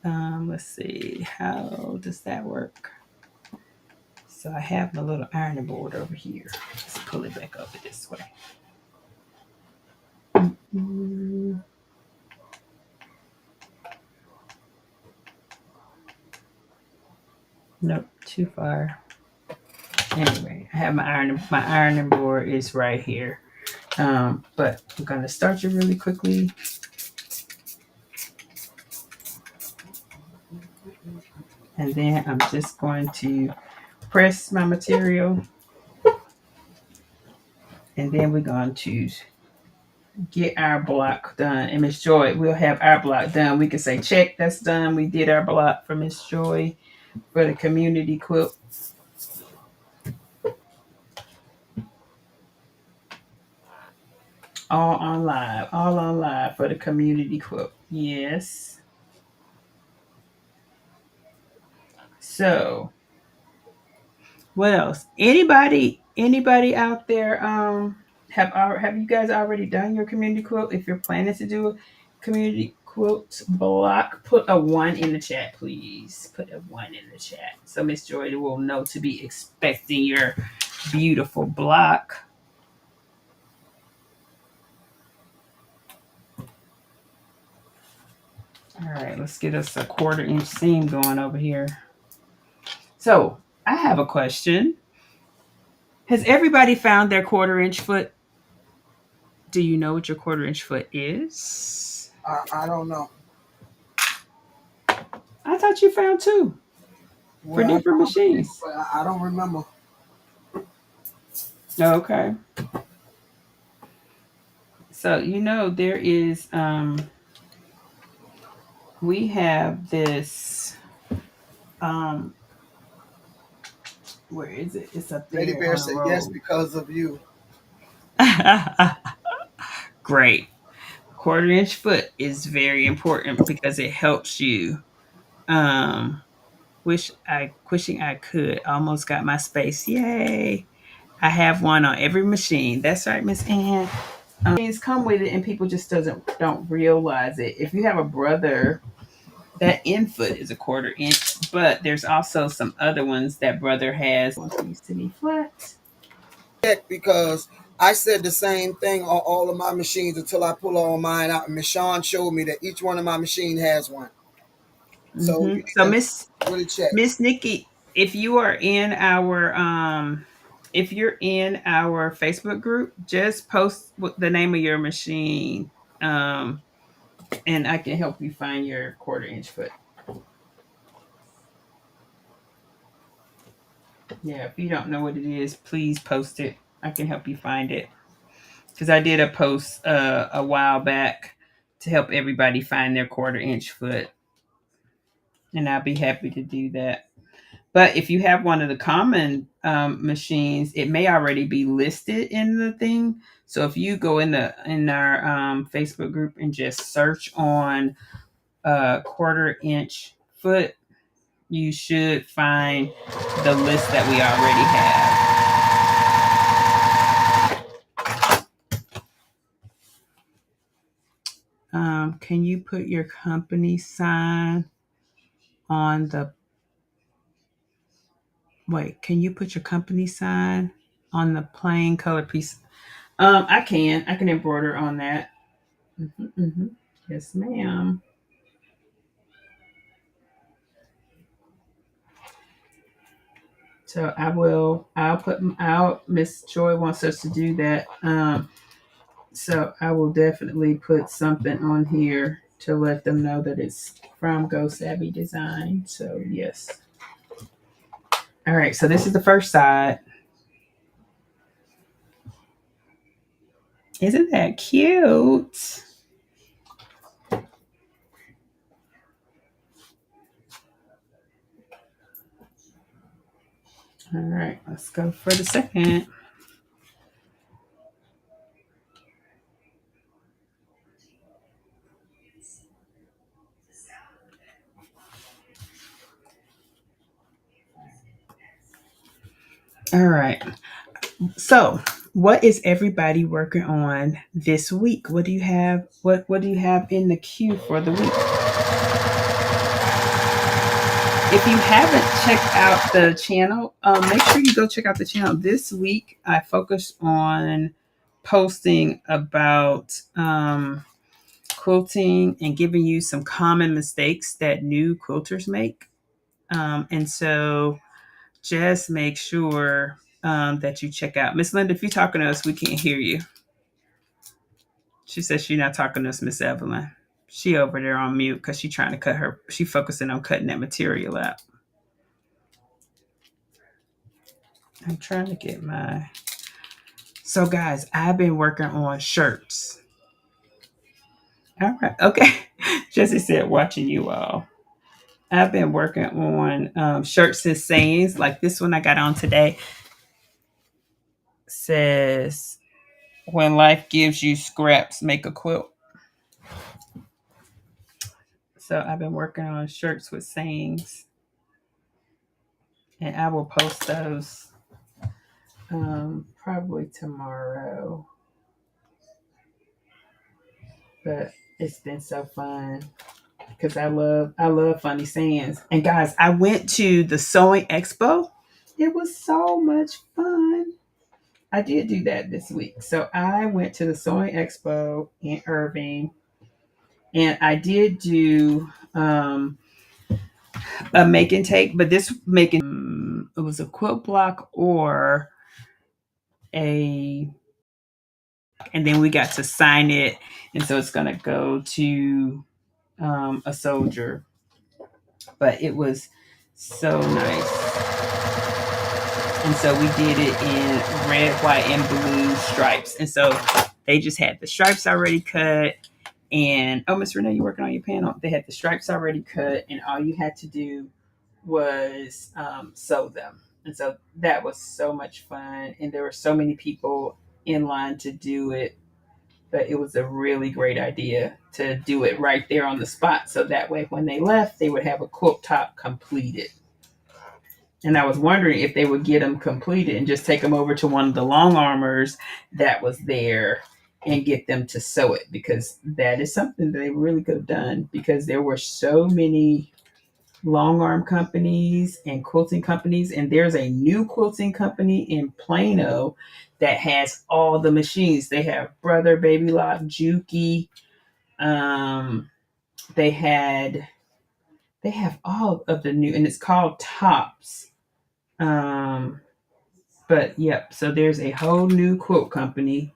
Let's see. How does that work? So I have my little ironing board over here. Let's pull it back over this way. Nope, too far. Anyway, I have my ironing board is right here. But I'm gonna start you really quickly. And then I'm just going to press my material. And then we're going to get our block done. And Miss Joy, we'll have our block done. We can say, check, that's done. We did our block for Miss Joy for the community quilt. All on live for the community quilt. Yes. So, what else? Anybody out there have you guys already done your community quilt? If you're planning to do a community quilt block, put a 1 in the chat, please. Put a 1 in the chat so Miss Joy will know to be expecting your beautiful block. right, let's get us a 1/4 inch seam going over here. So I have a question. Has everybody found their 1/4 inch foot? Do you know what your 1/4 inch foot is? I don't know. I thought you found two for Well, I different probably did, machines. but I don't remember. Okay. So there is we have this where is it? It's up Lady there Bear on the said yes road. because of you. Great. 1/4 inch foot is very important because it helps you. Um wishing I could. Almost got my space. Yay. I have one on every machine. That's right, Miss Ann. Machines come with it and people just don't realize it. If you have a brother, that infoot is a 1/4 inch, but there's also some other ones that brother has. Want these to be flat. Because I said the same thing on all of my machines until I pull all mine out. And Miss Shawn showed me that each one of my machines has one. So you need So to Miss really check. Miss Nikki, if you are in our if you're in our Facebook group, just post the name of your machine, and I can help you find your 1/4 inch foot. Yeah, if you don't know what it is, please post it. I can help you find it because I did a post a while back to help everybody find their 1/4 inch foot, and I'll be happy to do that. But if you have one of the common machines, it may already be listed in the thing. So if you go in our Facebook group and just search on 1/4 inch foot, you should find the list that we already have. Can you put your company sign on the wait? Can you put your company sign on the plain color piece? I can embroider on that. Yes, ma'am. So I'll Miss Joy wants us to do that. So I will definitely put something on here to let them know that it's from Geaux Savvy Design. So yes. All right, so this is the first side. Isn't that cute? All right, let's go for the second. All right. So, what is everybody working on this week? What do you have? What do you have in the queue for the week? If you haven't checked out the channel, make sure you go check out the channel. This week, I focused on posting about quilting and giving you some common mistakes that new quilters make. And so just make sure that you check out. Miss Linda, if you're talking to us, we can't hear you. She says she's not talking to us, Miss Evelyn. She over there on mute because she's trying to she focusing on cutting that material out. I'm trying to get So guys, I've been working on shirts. All right. Okay. Jesse said, watching you all. I've been working on shirts and sayings like this one I got on today. Says, when life gives you scraps, make a quilt. So I've been working on shirts with sayings. And I will post those probably tomorrow. But it's been so fun because I love funny sayings. And guys, I went to the sewing expo. It was so much fun. I did do that this week. So I went to the sewing expo in Irving, And I did do a make and take, but this making it was a quilt block or a, and then we got to sign it, and so it's gonna go to a soldier. But it was so nice. And so we did it in red, white, and blue stripes. And so they just had the stripes already cut. And oh, Miss Renee, you working on your panel? They had the stripes already cut, and all you had to do was sew them. And so that was so much fun. And there were so many people in line to do it. But it was a really great idea to do it right there on the spot. So that way, when they left, they would have a quilt top completed. And I was wondering if they would get them completed and just take them over to one of the long armors that was there and get them to sew it, because that is something that they really could have done, because there were so many long arm companies and quilting companies. And there's a new quilting company in Plano that has all the machines. They have Brother, Baby Lock, Juki. They have all of the new, and it's called Tops. But yep, so there's a whole new quilt company,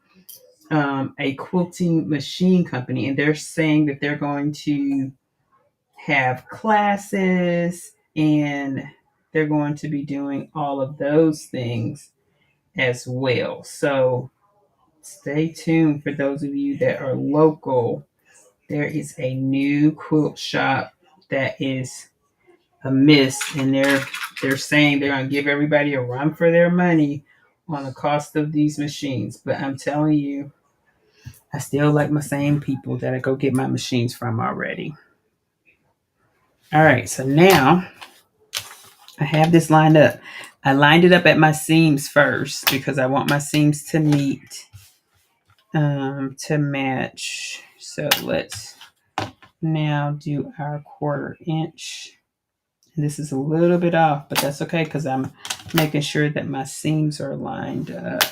a quilting machine company, and they're saying that they're going to have classes and they're going to be doing all of those things as well. So stay tuned for those of you that are local. There is a new quilt shop that is a miss, and they're saying they're going to give everybody a run for their money on the cost of these machines. But I'm telling you, I still like my same people that I go get my machines from already. All right, so now I have this lined up. I lined it up at my seams first because I want my seams to meet, to match. So let's now do our 1/4 inch. And this is a little bit off, but that's okay because I'm making sure that my seams are lined up.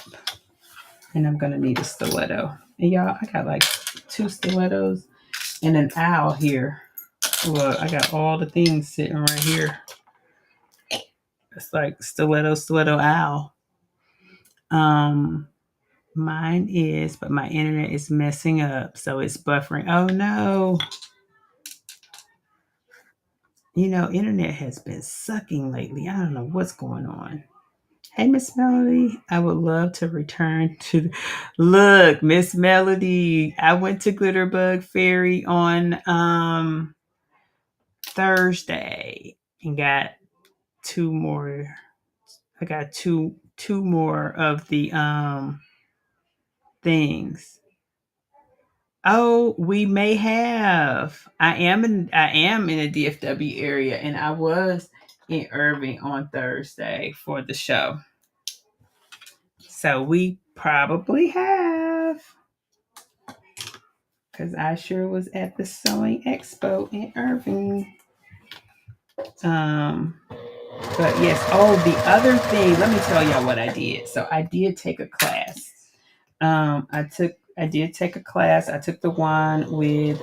And I'm going to need a stiletto. And y'all, I got like 2 stilettos and an owl here. Look, I got all the things sitting right here. It's like stiletto, owl. Mine is, but my internet is messing up, so it's buffering. Oh no. You know, internet has been sucking lately. I don't know what's going on. Hey, Miss Melody, I would love to return to. Look, Miss Melody, I went to Glitterbug Fairy on Thursday and got 2 more. I got two more of the things. Oh, we may have. I am in the DFW area, and I was in Irving on Thursday for the show. So we probably have, because I sure was at the Sewing Expo in Irving. But yes, oh, the other thing, let me tell y'all what I did. So I did take a class. I did take a class. I took the one with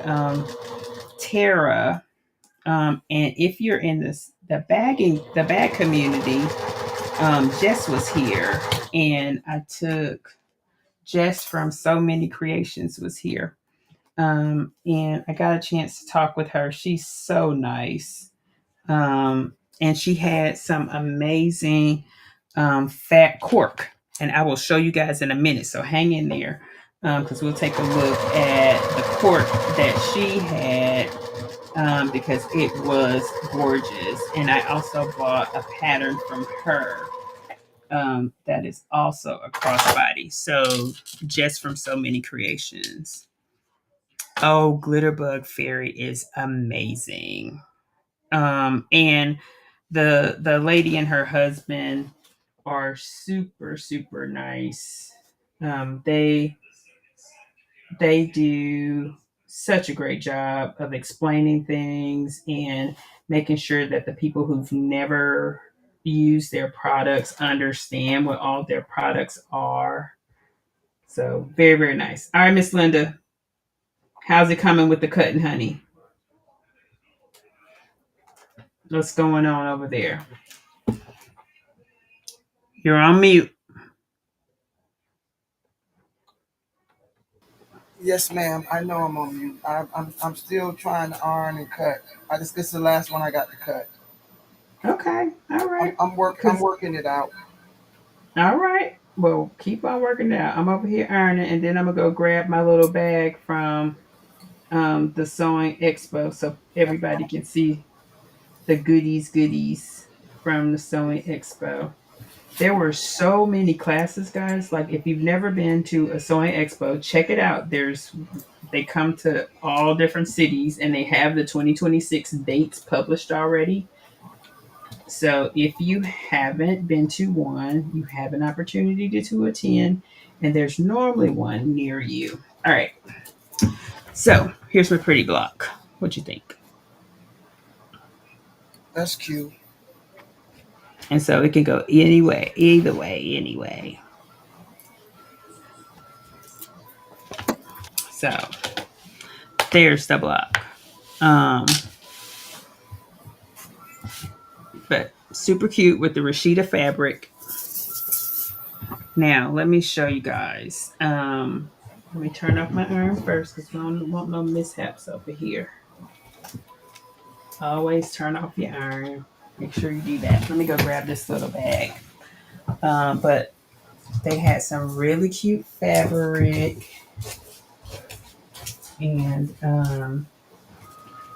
Tara. And if you're in the bag community, Jess was here, and I took Jess from So Many Creations was here. And I got a chance to talk with her. She's so nice. And she had some amazing fat cork, and I will show you guys in a minute. So hang in there, because we'll take a look at the cork that she had, because it was gorgeous. And I also bought a pattern from her that is also a crossbody. So just from So Many Creations. Oh, Glitterbug Fairy is amazing. And the lady and her husband are super, super nice. They do such a great job of explaining things and making sure that the people who've never used their products understand what all their products are. So very, very nice. All right, Miss Linda. How's it coming with the cutting, honey? What's going on over there? You're on mute. Yes, ma'am. I know I'm on mute. I'm still trying to iron and cut. I just this is the last one I got to cut. Okay. All right. I'm Cause working it out. all right. Well, keep on working it out. I'm over here ironing, and then I'm gonna go grab my little bag from the sewing expo so everybody can see the goodies from the sewing expo. There were so many classes, guys. Like if you've never been to a sewing expo, check it out. They come to all different cities and they have the 2026 dates published already. So if you haven't been to one, you have an opportunity to attend, and there's normally one near you. All right. So here's my pretty block. What you think? That's cute. And so it can go anyway, either way, anyway. So there's the block. Um, but super cute with the Rashida fabric. Now let me show you guys. Let me turn off my iron first because we don't want no mishaps over here. Always turn off your iron. Make sure you do that. Let me go grab this little bag. But they had some really cute fabric, and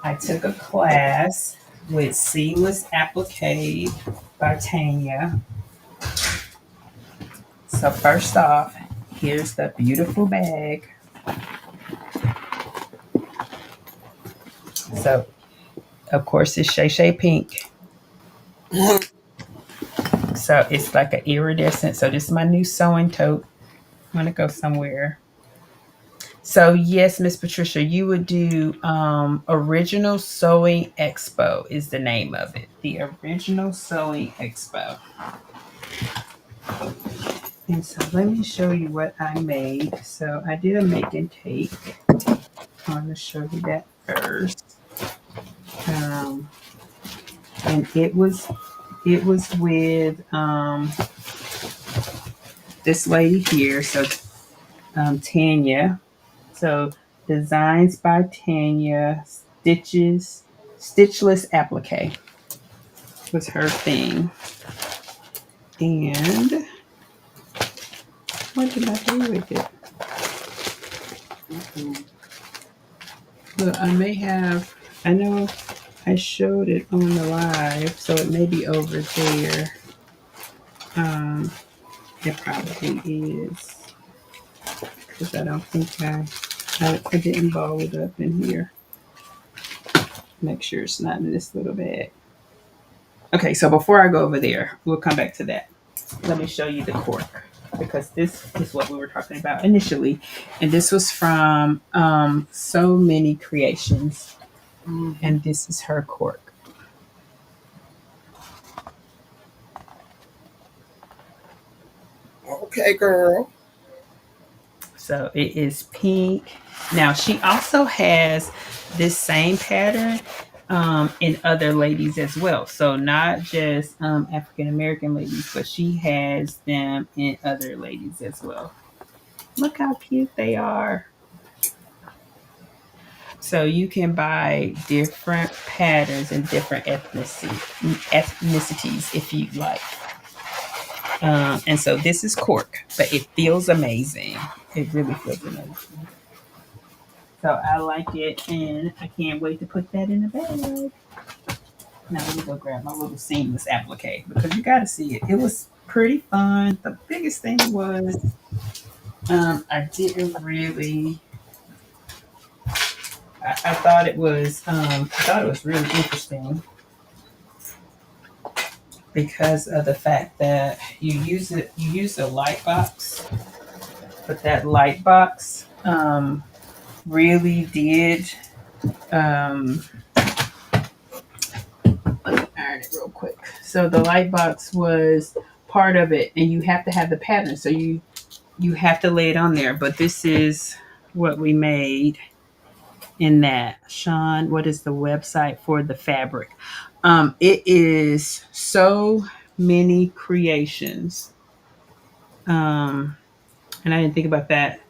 I took a class with Seamless Applique by Tanya. So first off, here's the beautiful bag. So of course it's Shay Shay pink. So it's like an iridescent. So this is my new sewing tote. I'm gonna go somewhere. So yes, Miss Patricia, you would do Original Sewing Expo is the name of it. The Original Sewing Expo. And so let me show you what I made. So I did a make and take. I want to show you that first. And it was with this lady here. So Tanya. So designs by Tanya. Stitchless Applique was her thing. And what did I do with it? Look, I know I showed it on the live, so it may be over there. It probably is. Because I don't think I didn't ball it up in here. Make sure it's not in this little bag. Okay, so before I go over there, we'll come back to that. Let me show you the cork, because this is what we were talking about initially. And this was from So Many Creations. And this is her cork. Okay, girl. So it is pink. Now she also has this same pattern in other ladies as well. So not just African American ladies, but she has them in other ladies as well. Look how cute they are. So you can buy different patterns and different ethnicities if you like. And so this is cork, but it feels amazing. It really feels amazing. So I like it, and I can't wait to put that in the bag. Now let me go grab my little seamless applique because you got to see it. It was pretty fun. The biggest thing was I didn't really. I thought it was really interesting because of the fact that you use a light box, but that light box really did let me iron it real quick. So the light box was part of it, and you have to have the pattern, so you have to lay it on there. But this is what we made. in that. Sean, what is the website for the fabric? It is so many creations. Um, and I didn't think about that.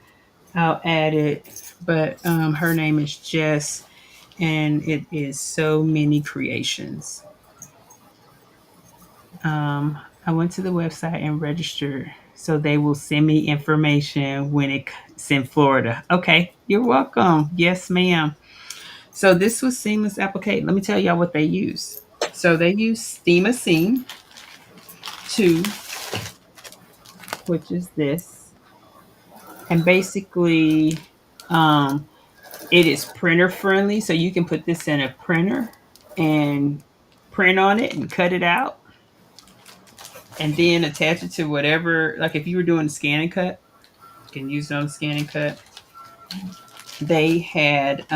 I'll add it, but her name is Jess, and it is so many creations. I went to the website and registered, so they will send me information when it's in Florida. Okay, you're welcome. Yes, ma'am. So this was Seamless Applique. Let me tell y'all what they use. So they use Steam 2, which is this, and basically, um, it is printer friendly. So you can put this in a printer and print on it and cut it out, and then attach it to whatever. Like if you were doing scan and cut, you can use it on scan and cut. They had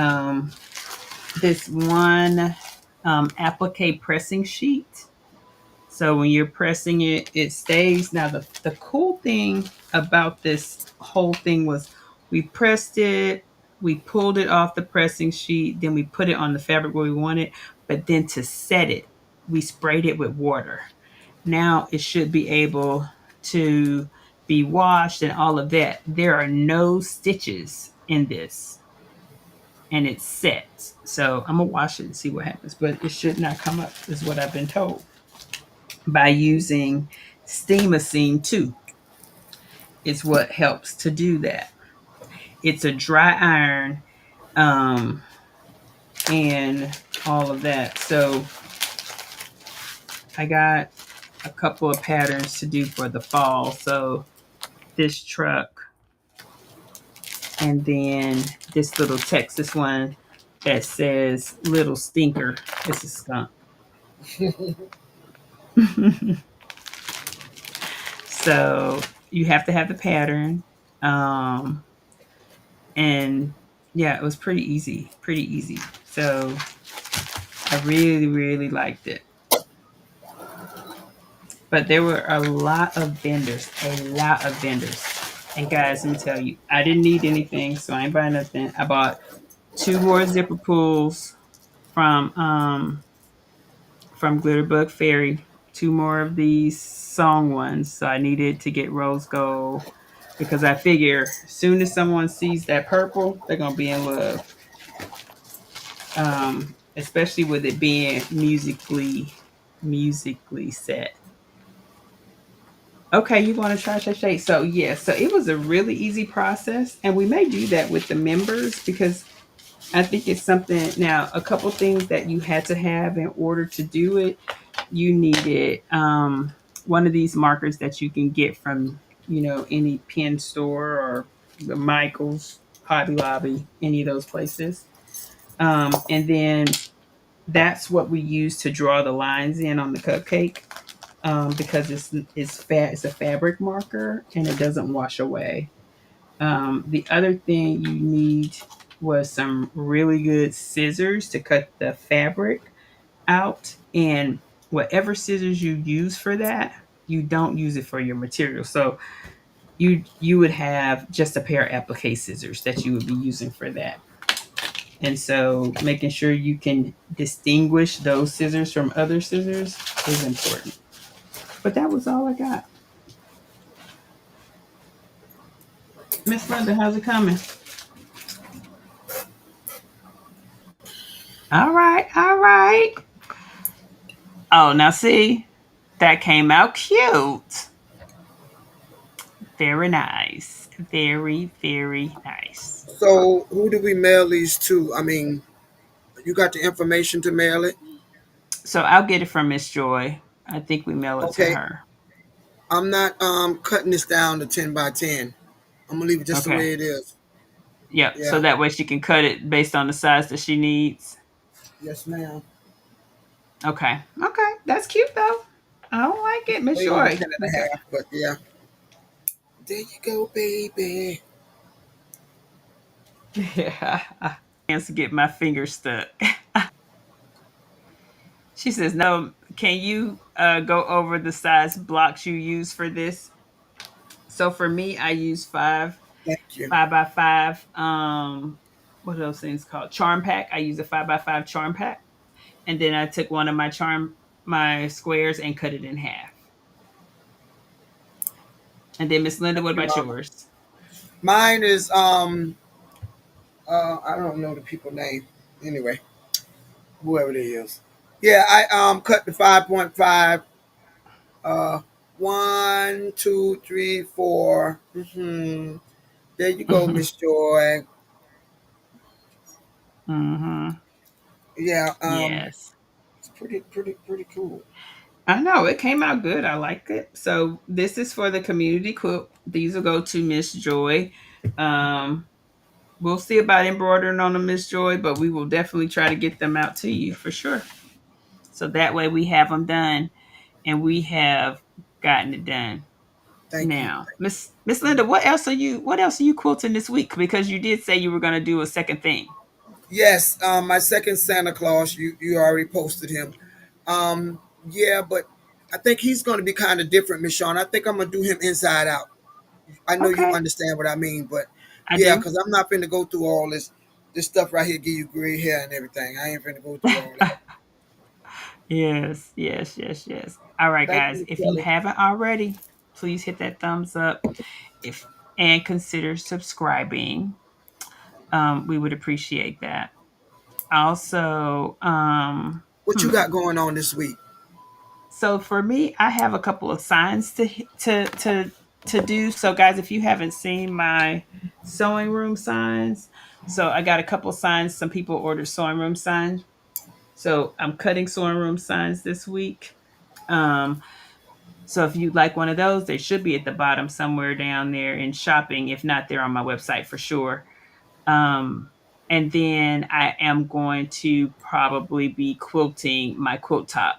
this one applique pressing sheet. So when you're pressing it, it stays. Now the cool thing about this whole thing was we pressed it, we pulled it off the pressing sheet, then we put it on the fabric where we want it. But then to set it, we sprayed it with water. Now it should be able to be washed and all of that. There are no stitches in this, and it's set. So I'm gonna wash it and see what happens, but it should not come up, is what I've been told, by using Steam 2 is what helps to do that. It's a dry iron, um, and all of that. So I got a couple of patterns to do for the fall. So this truck, and then this little Texas one that says "Little Stinker." It's a skunk. So you have to have the pattern. Um, and yeah, it was pretty easy, pretty easy. So I really, really liked it. But there were a lot of vendors, a lot of vendors. And guys, let me tell you, I didn't need anything, so I ain't buying nothing. I bought two more zipper pulls from Glitterbug Fairy, two more of these song ones. So I needed to get rose gold because I figure as soon as someone sees that purple, they're gonna be in love. Especially with it being musically set. Okay, you want to try Shay? So yeah, so it was a really easy process, and we may do that with the members because I think it's something. Now, a couple things that you had to have in order to do it. You needed one of these markers that you can get from any pen store or the Michaels, Hobby Lobby, any of those places. And then that's what we use to draw the lines in on the cupcake, because it's a fabric marker and it doesn't wash away. The other thing you need was some really good scissors to cut the fabric out, and whatever scissors you use for that, you don't use it for your material. So you would have just a pair of applique scissors that you would be using for that. And so making sure you can distinguish those scissors from other scissors is important. But that was all I got. Miss Brenda, how's it coming? All right, all right. Oh, now see, that came out cute. Very nice. Very, very nice. So who do we mail these to? I mean, you got the information to mail it? So I'll get it from Miss Joy. I think we mail it to Okay. her. I'm not cutting this down to 10 by 10. I'm gonna leave it just the Okay. way it is. Yep. So Yeah. that way she can cut it based on the size that she needs. Yes, ma'am. Okay. Okay. That's cute though. I don't like it, Miss Way over Joy. 10 and a half, but yeah. There you go, baby. Yeah. Chance to get my finger stuck. She says, "No, can you go over the size blocks you use for this?" So for me, I use Thank you. 5 by 5. what are those things called? Charm pack. I use a 5x5 charm pack. And then I took one of my squares and cut it in half. And then Miss Linda, what about yours? Mine is I don't know the people name. Anyway, whoever it is. Yeah, I cut the 5.5. Uh, one, two, three, four. There you go, Miss Joy. Mm-hmm. Yeah, Yes. it's pretty cool. I know it came out good. I like it. So this is for the community quilt. These will go to Miss Joy. Um, we'll see about embroidering on them, Miss Joy, but we will definitely try to get them out to you for sure. So that way we have them done, and we have gotten it done. Thank you. Now, Miss Linda, what else are you quilting this week? Because you did say you were going to do a second thing. Yes, my second Santa Claus. You already posted him. Um, yeah, but I think he's going to be kind of different, Miss Shawn. I think I'm gonna do him inside out. I know you Okay, understand what I mean, but I yeah, do. because I'm not finna go through all this stuff right here, give you gray hair and everything. I ain't finna go through all that. Yes, yes, yes, yes. All right, Thank guys. you, If you Kelly. haven't already, please hit that thumbs up. If and consider subscribing. We would appreciate that. Also, What you got going on this week? so for me, I have a couple of signs to do. So, guys, if you haven't seen my sewing room signs, so I got a couple of signs. Some people ordered sewing room signs, so I'm cutting sewing room signs this week. Um, So if you'd like one of those, they should be at the bottom somewhere down there in shopping. If not, they're on my website for sure. Um, and then I am going to probably be quilting my quilt top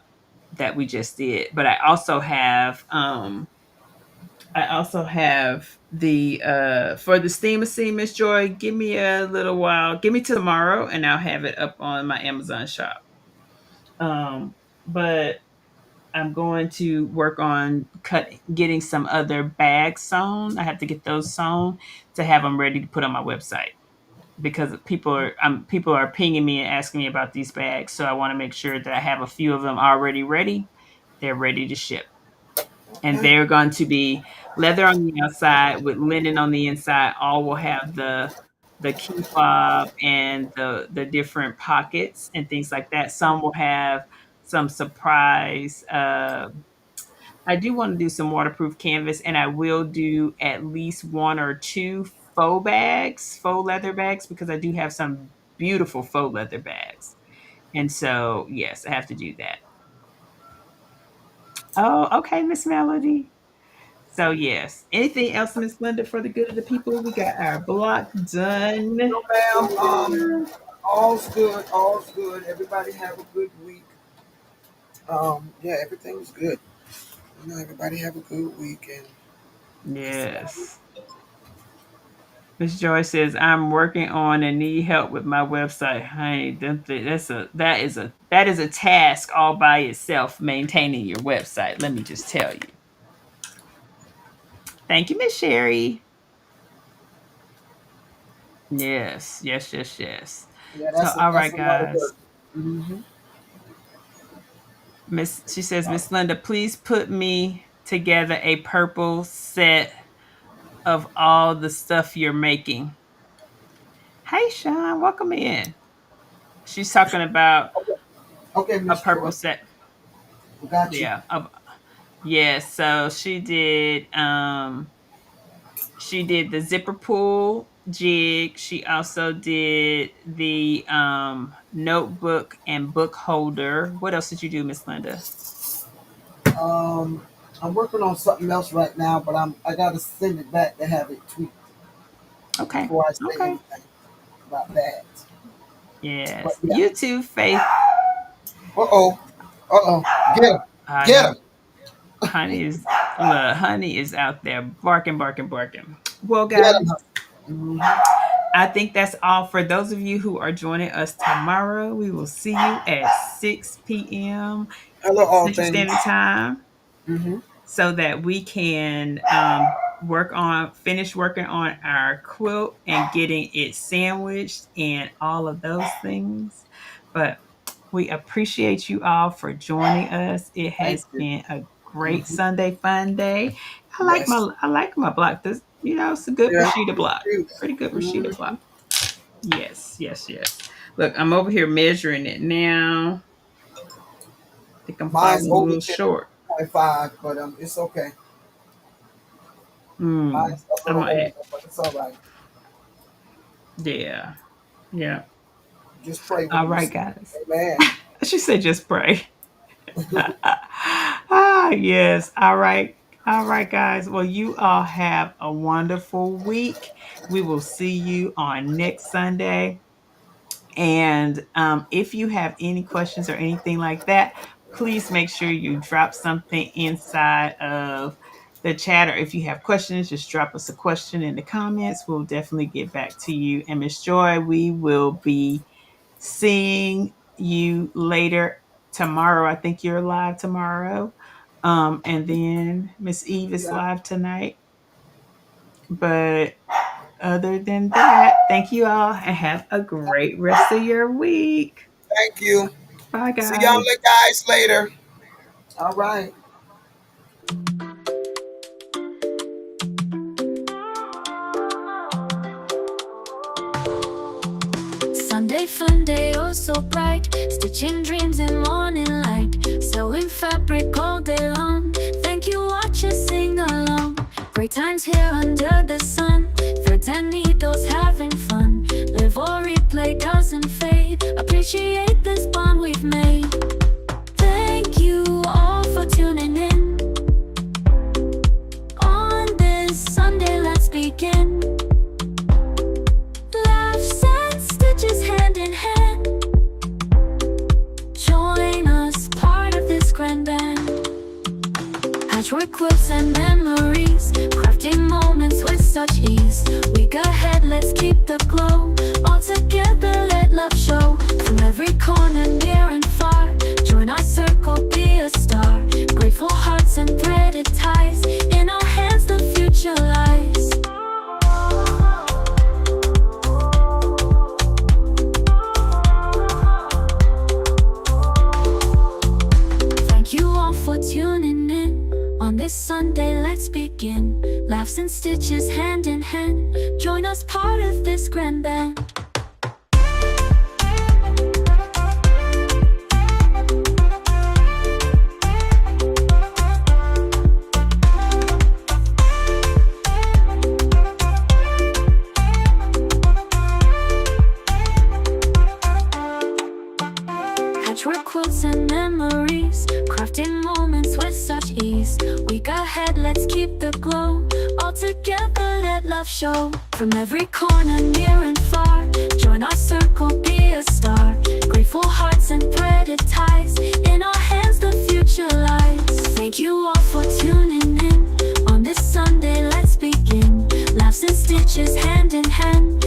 that we just did. But I also have the for the steam of sea, Miss Joy, give me a little while. Give me to tomorrow and I'll have it up on my Amazon shop. But I'm going to work on getting some other bags sewn. I have to get those sewn to have them ready to put on my website because people are pinging me and asking me about these bags. So I want to make sure that I have a few of them already ready. They're ready to ship, and Okay. they're going to be leather on the outside with linen on the inside. All will have the key fob and the different pockets and things like that. Some will have some surprise. I do want to do some waterproof canvas, and I will do at least one or two faux leather bags, because I do have some beautiful faux leather bags. And so, yes, I have to do that. Oh, okay, Miss Melody. So, yes. Anything else, Miss Linda, for the good of the people? We got our block done. No, ma'am. All's good. All's good. Everybody have a good week. Yeah, everything's good. Everybody have a good week, and that's about it. Yes. Miss Joy says, "I'm working on and need help with my website." Honey, that is a task all by itself, maintaining your website. Let me just tell you. Thank you, Miss Sherry. Yes, yes, yes, yes. Yeah, So, all that's right, a lot of guys. work. Hmm. She says, Miss Linda, please put me together a purple set of all the stuff you're making. Hey, Sean, welcome in. She's talking about Okay, okay, a Miss purple Joy, set. we got you. Yeah, yeah, so she did the zipper pull jig. She also did the notebook and book holder. What else did you do, Miss Linda? Um, I'm working on something else right now, but I gotta send it back to have it tweaked Okay. before I say Okay. anything about that. But Yes. yeah. You too, Faith. Uh oh. Uh oh. Get him. I Get know. him. Honey is out there barking, barking, barking. Well, Get him. guys, Mhm. I think that's all for those of you who are joining us tomorrow. We will see you at 6 p.m. Hello, all Central things. Standard Time, Hmm. so that we can finish working on our quilt and getting it sandwiched and all of those things. But we appreciate you all for joining us. It Thank has you. been a great Hmm. Sunday fun day. Yes. I like my block. This, it's a good Yeah. Rashida block. Pretty good Rashida Mm-hmm. block. Yes, yes, yes. Look, I'm over here measuring it now. I think I'm Mine's falling a over little 10.5, short. but it's okay. Mm, Mine's a I'm little gonna, over, but it's all right. yeah, yeah. Just pray with All me. right, guys. Amen. She said just pray. Yes. All right. All right, guys. Well, you all have a wonderful week. We will see you on next Sunday. And if you have any questions or anything like that, please make sure you drop something inside of the chat. Or if you have questions, just drop us a question in the comments. We'll definitely get back to you. And Miss Joy, we will be seeing you later tomorrow. I think you're live tomorrow. And then Miss Eve is Yeah. live tonight. But other than that, thank you all and have a great rest of your week. Thank you. Bye, See y'all guys. guys later. All right. Sunday fun day, oh so bright. Stitching dreams in morning light. Sewing fabric all day long. Thank you, watchers sing along. Great times here under the sun. Threads and needles having fun. Live or replay doesn't fade. Appreciate this bond we've made. Thank you all for tuning in. On this Sunday, let's begin. Laughs and stitches hand in hand. Join us, part of this grand band. Patchwork quilts and memories. Crafting moments with such ease. Week ahead, let's keep the glow. All together, let love show. From every corner, near and far. Join our circle, be a star. Grateful hearts and threaded ties. In our hands, the future lies. Thank you all for tuning in. On this Sunday, let's begin. Laughs and stitches hand in hand. Join us, part of this grand band. Patchwork quilts and memories. Crafting moments with such ease. Week ahead, let's keep the glow. All together, let love show. From every corner, near and far. Join our circle, be a star. Grateful hearts and threaded ties. In our hands, the future lies. Thank you all for tuning in. On this Sunday, let's begin. Laughs and stitches hand in hand.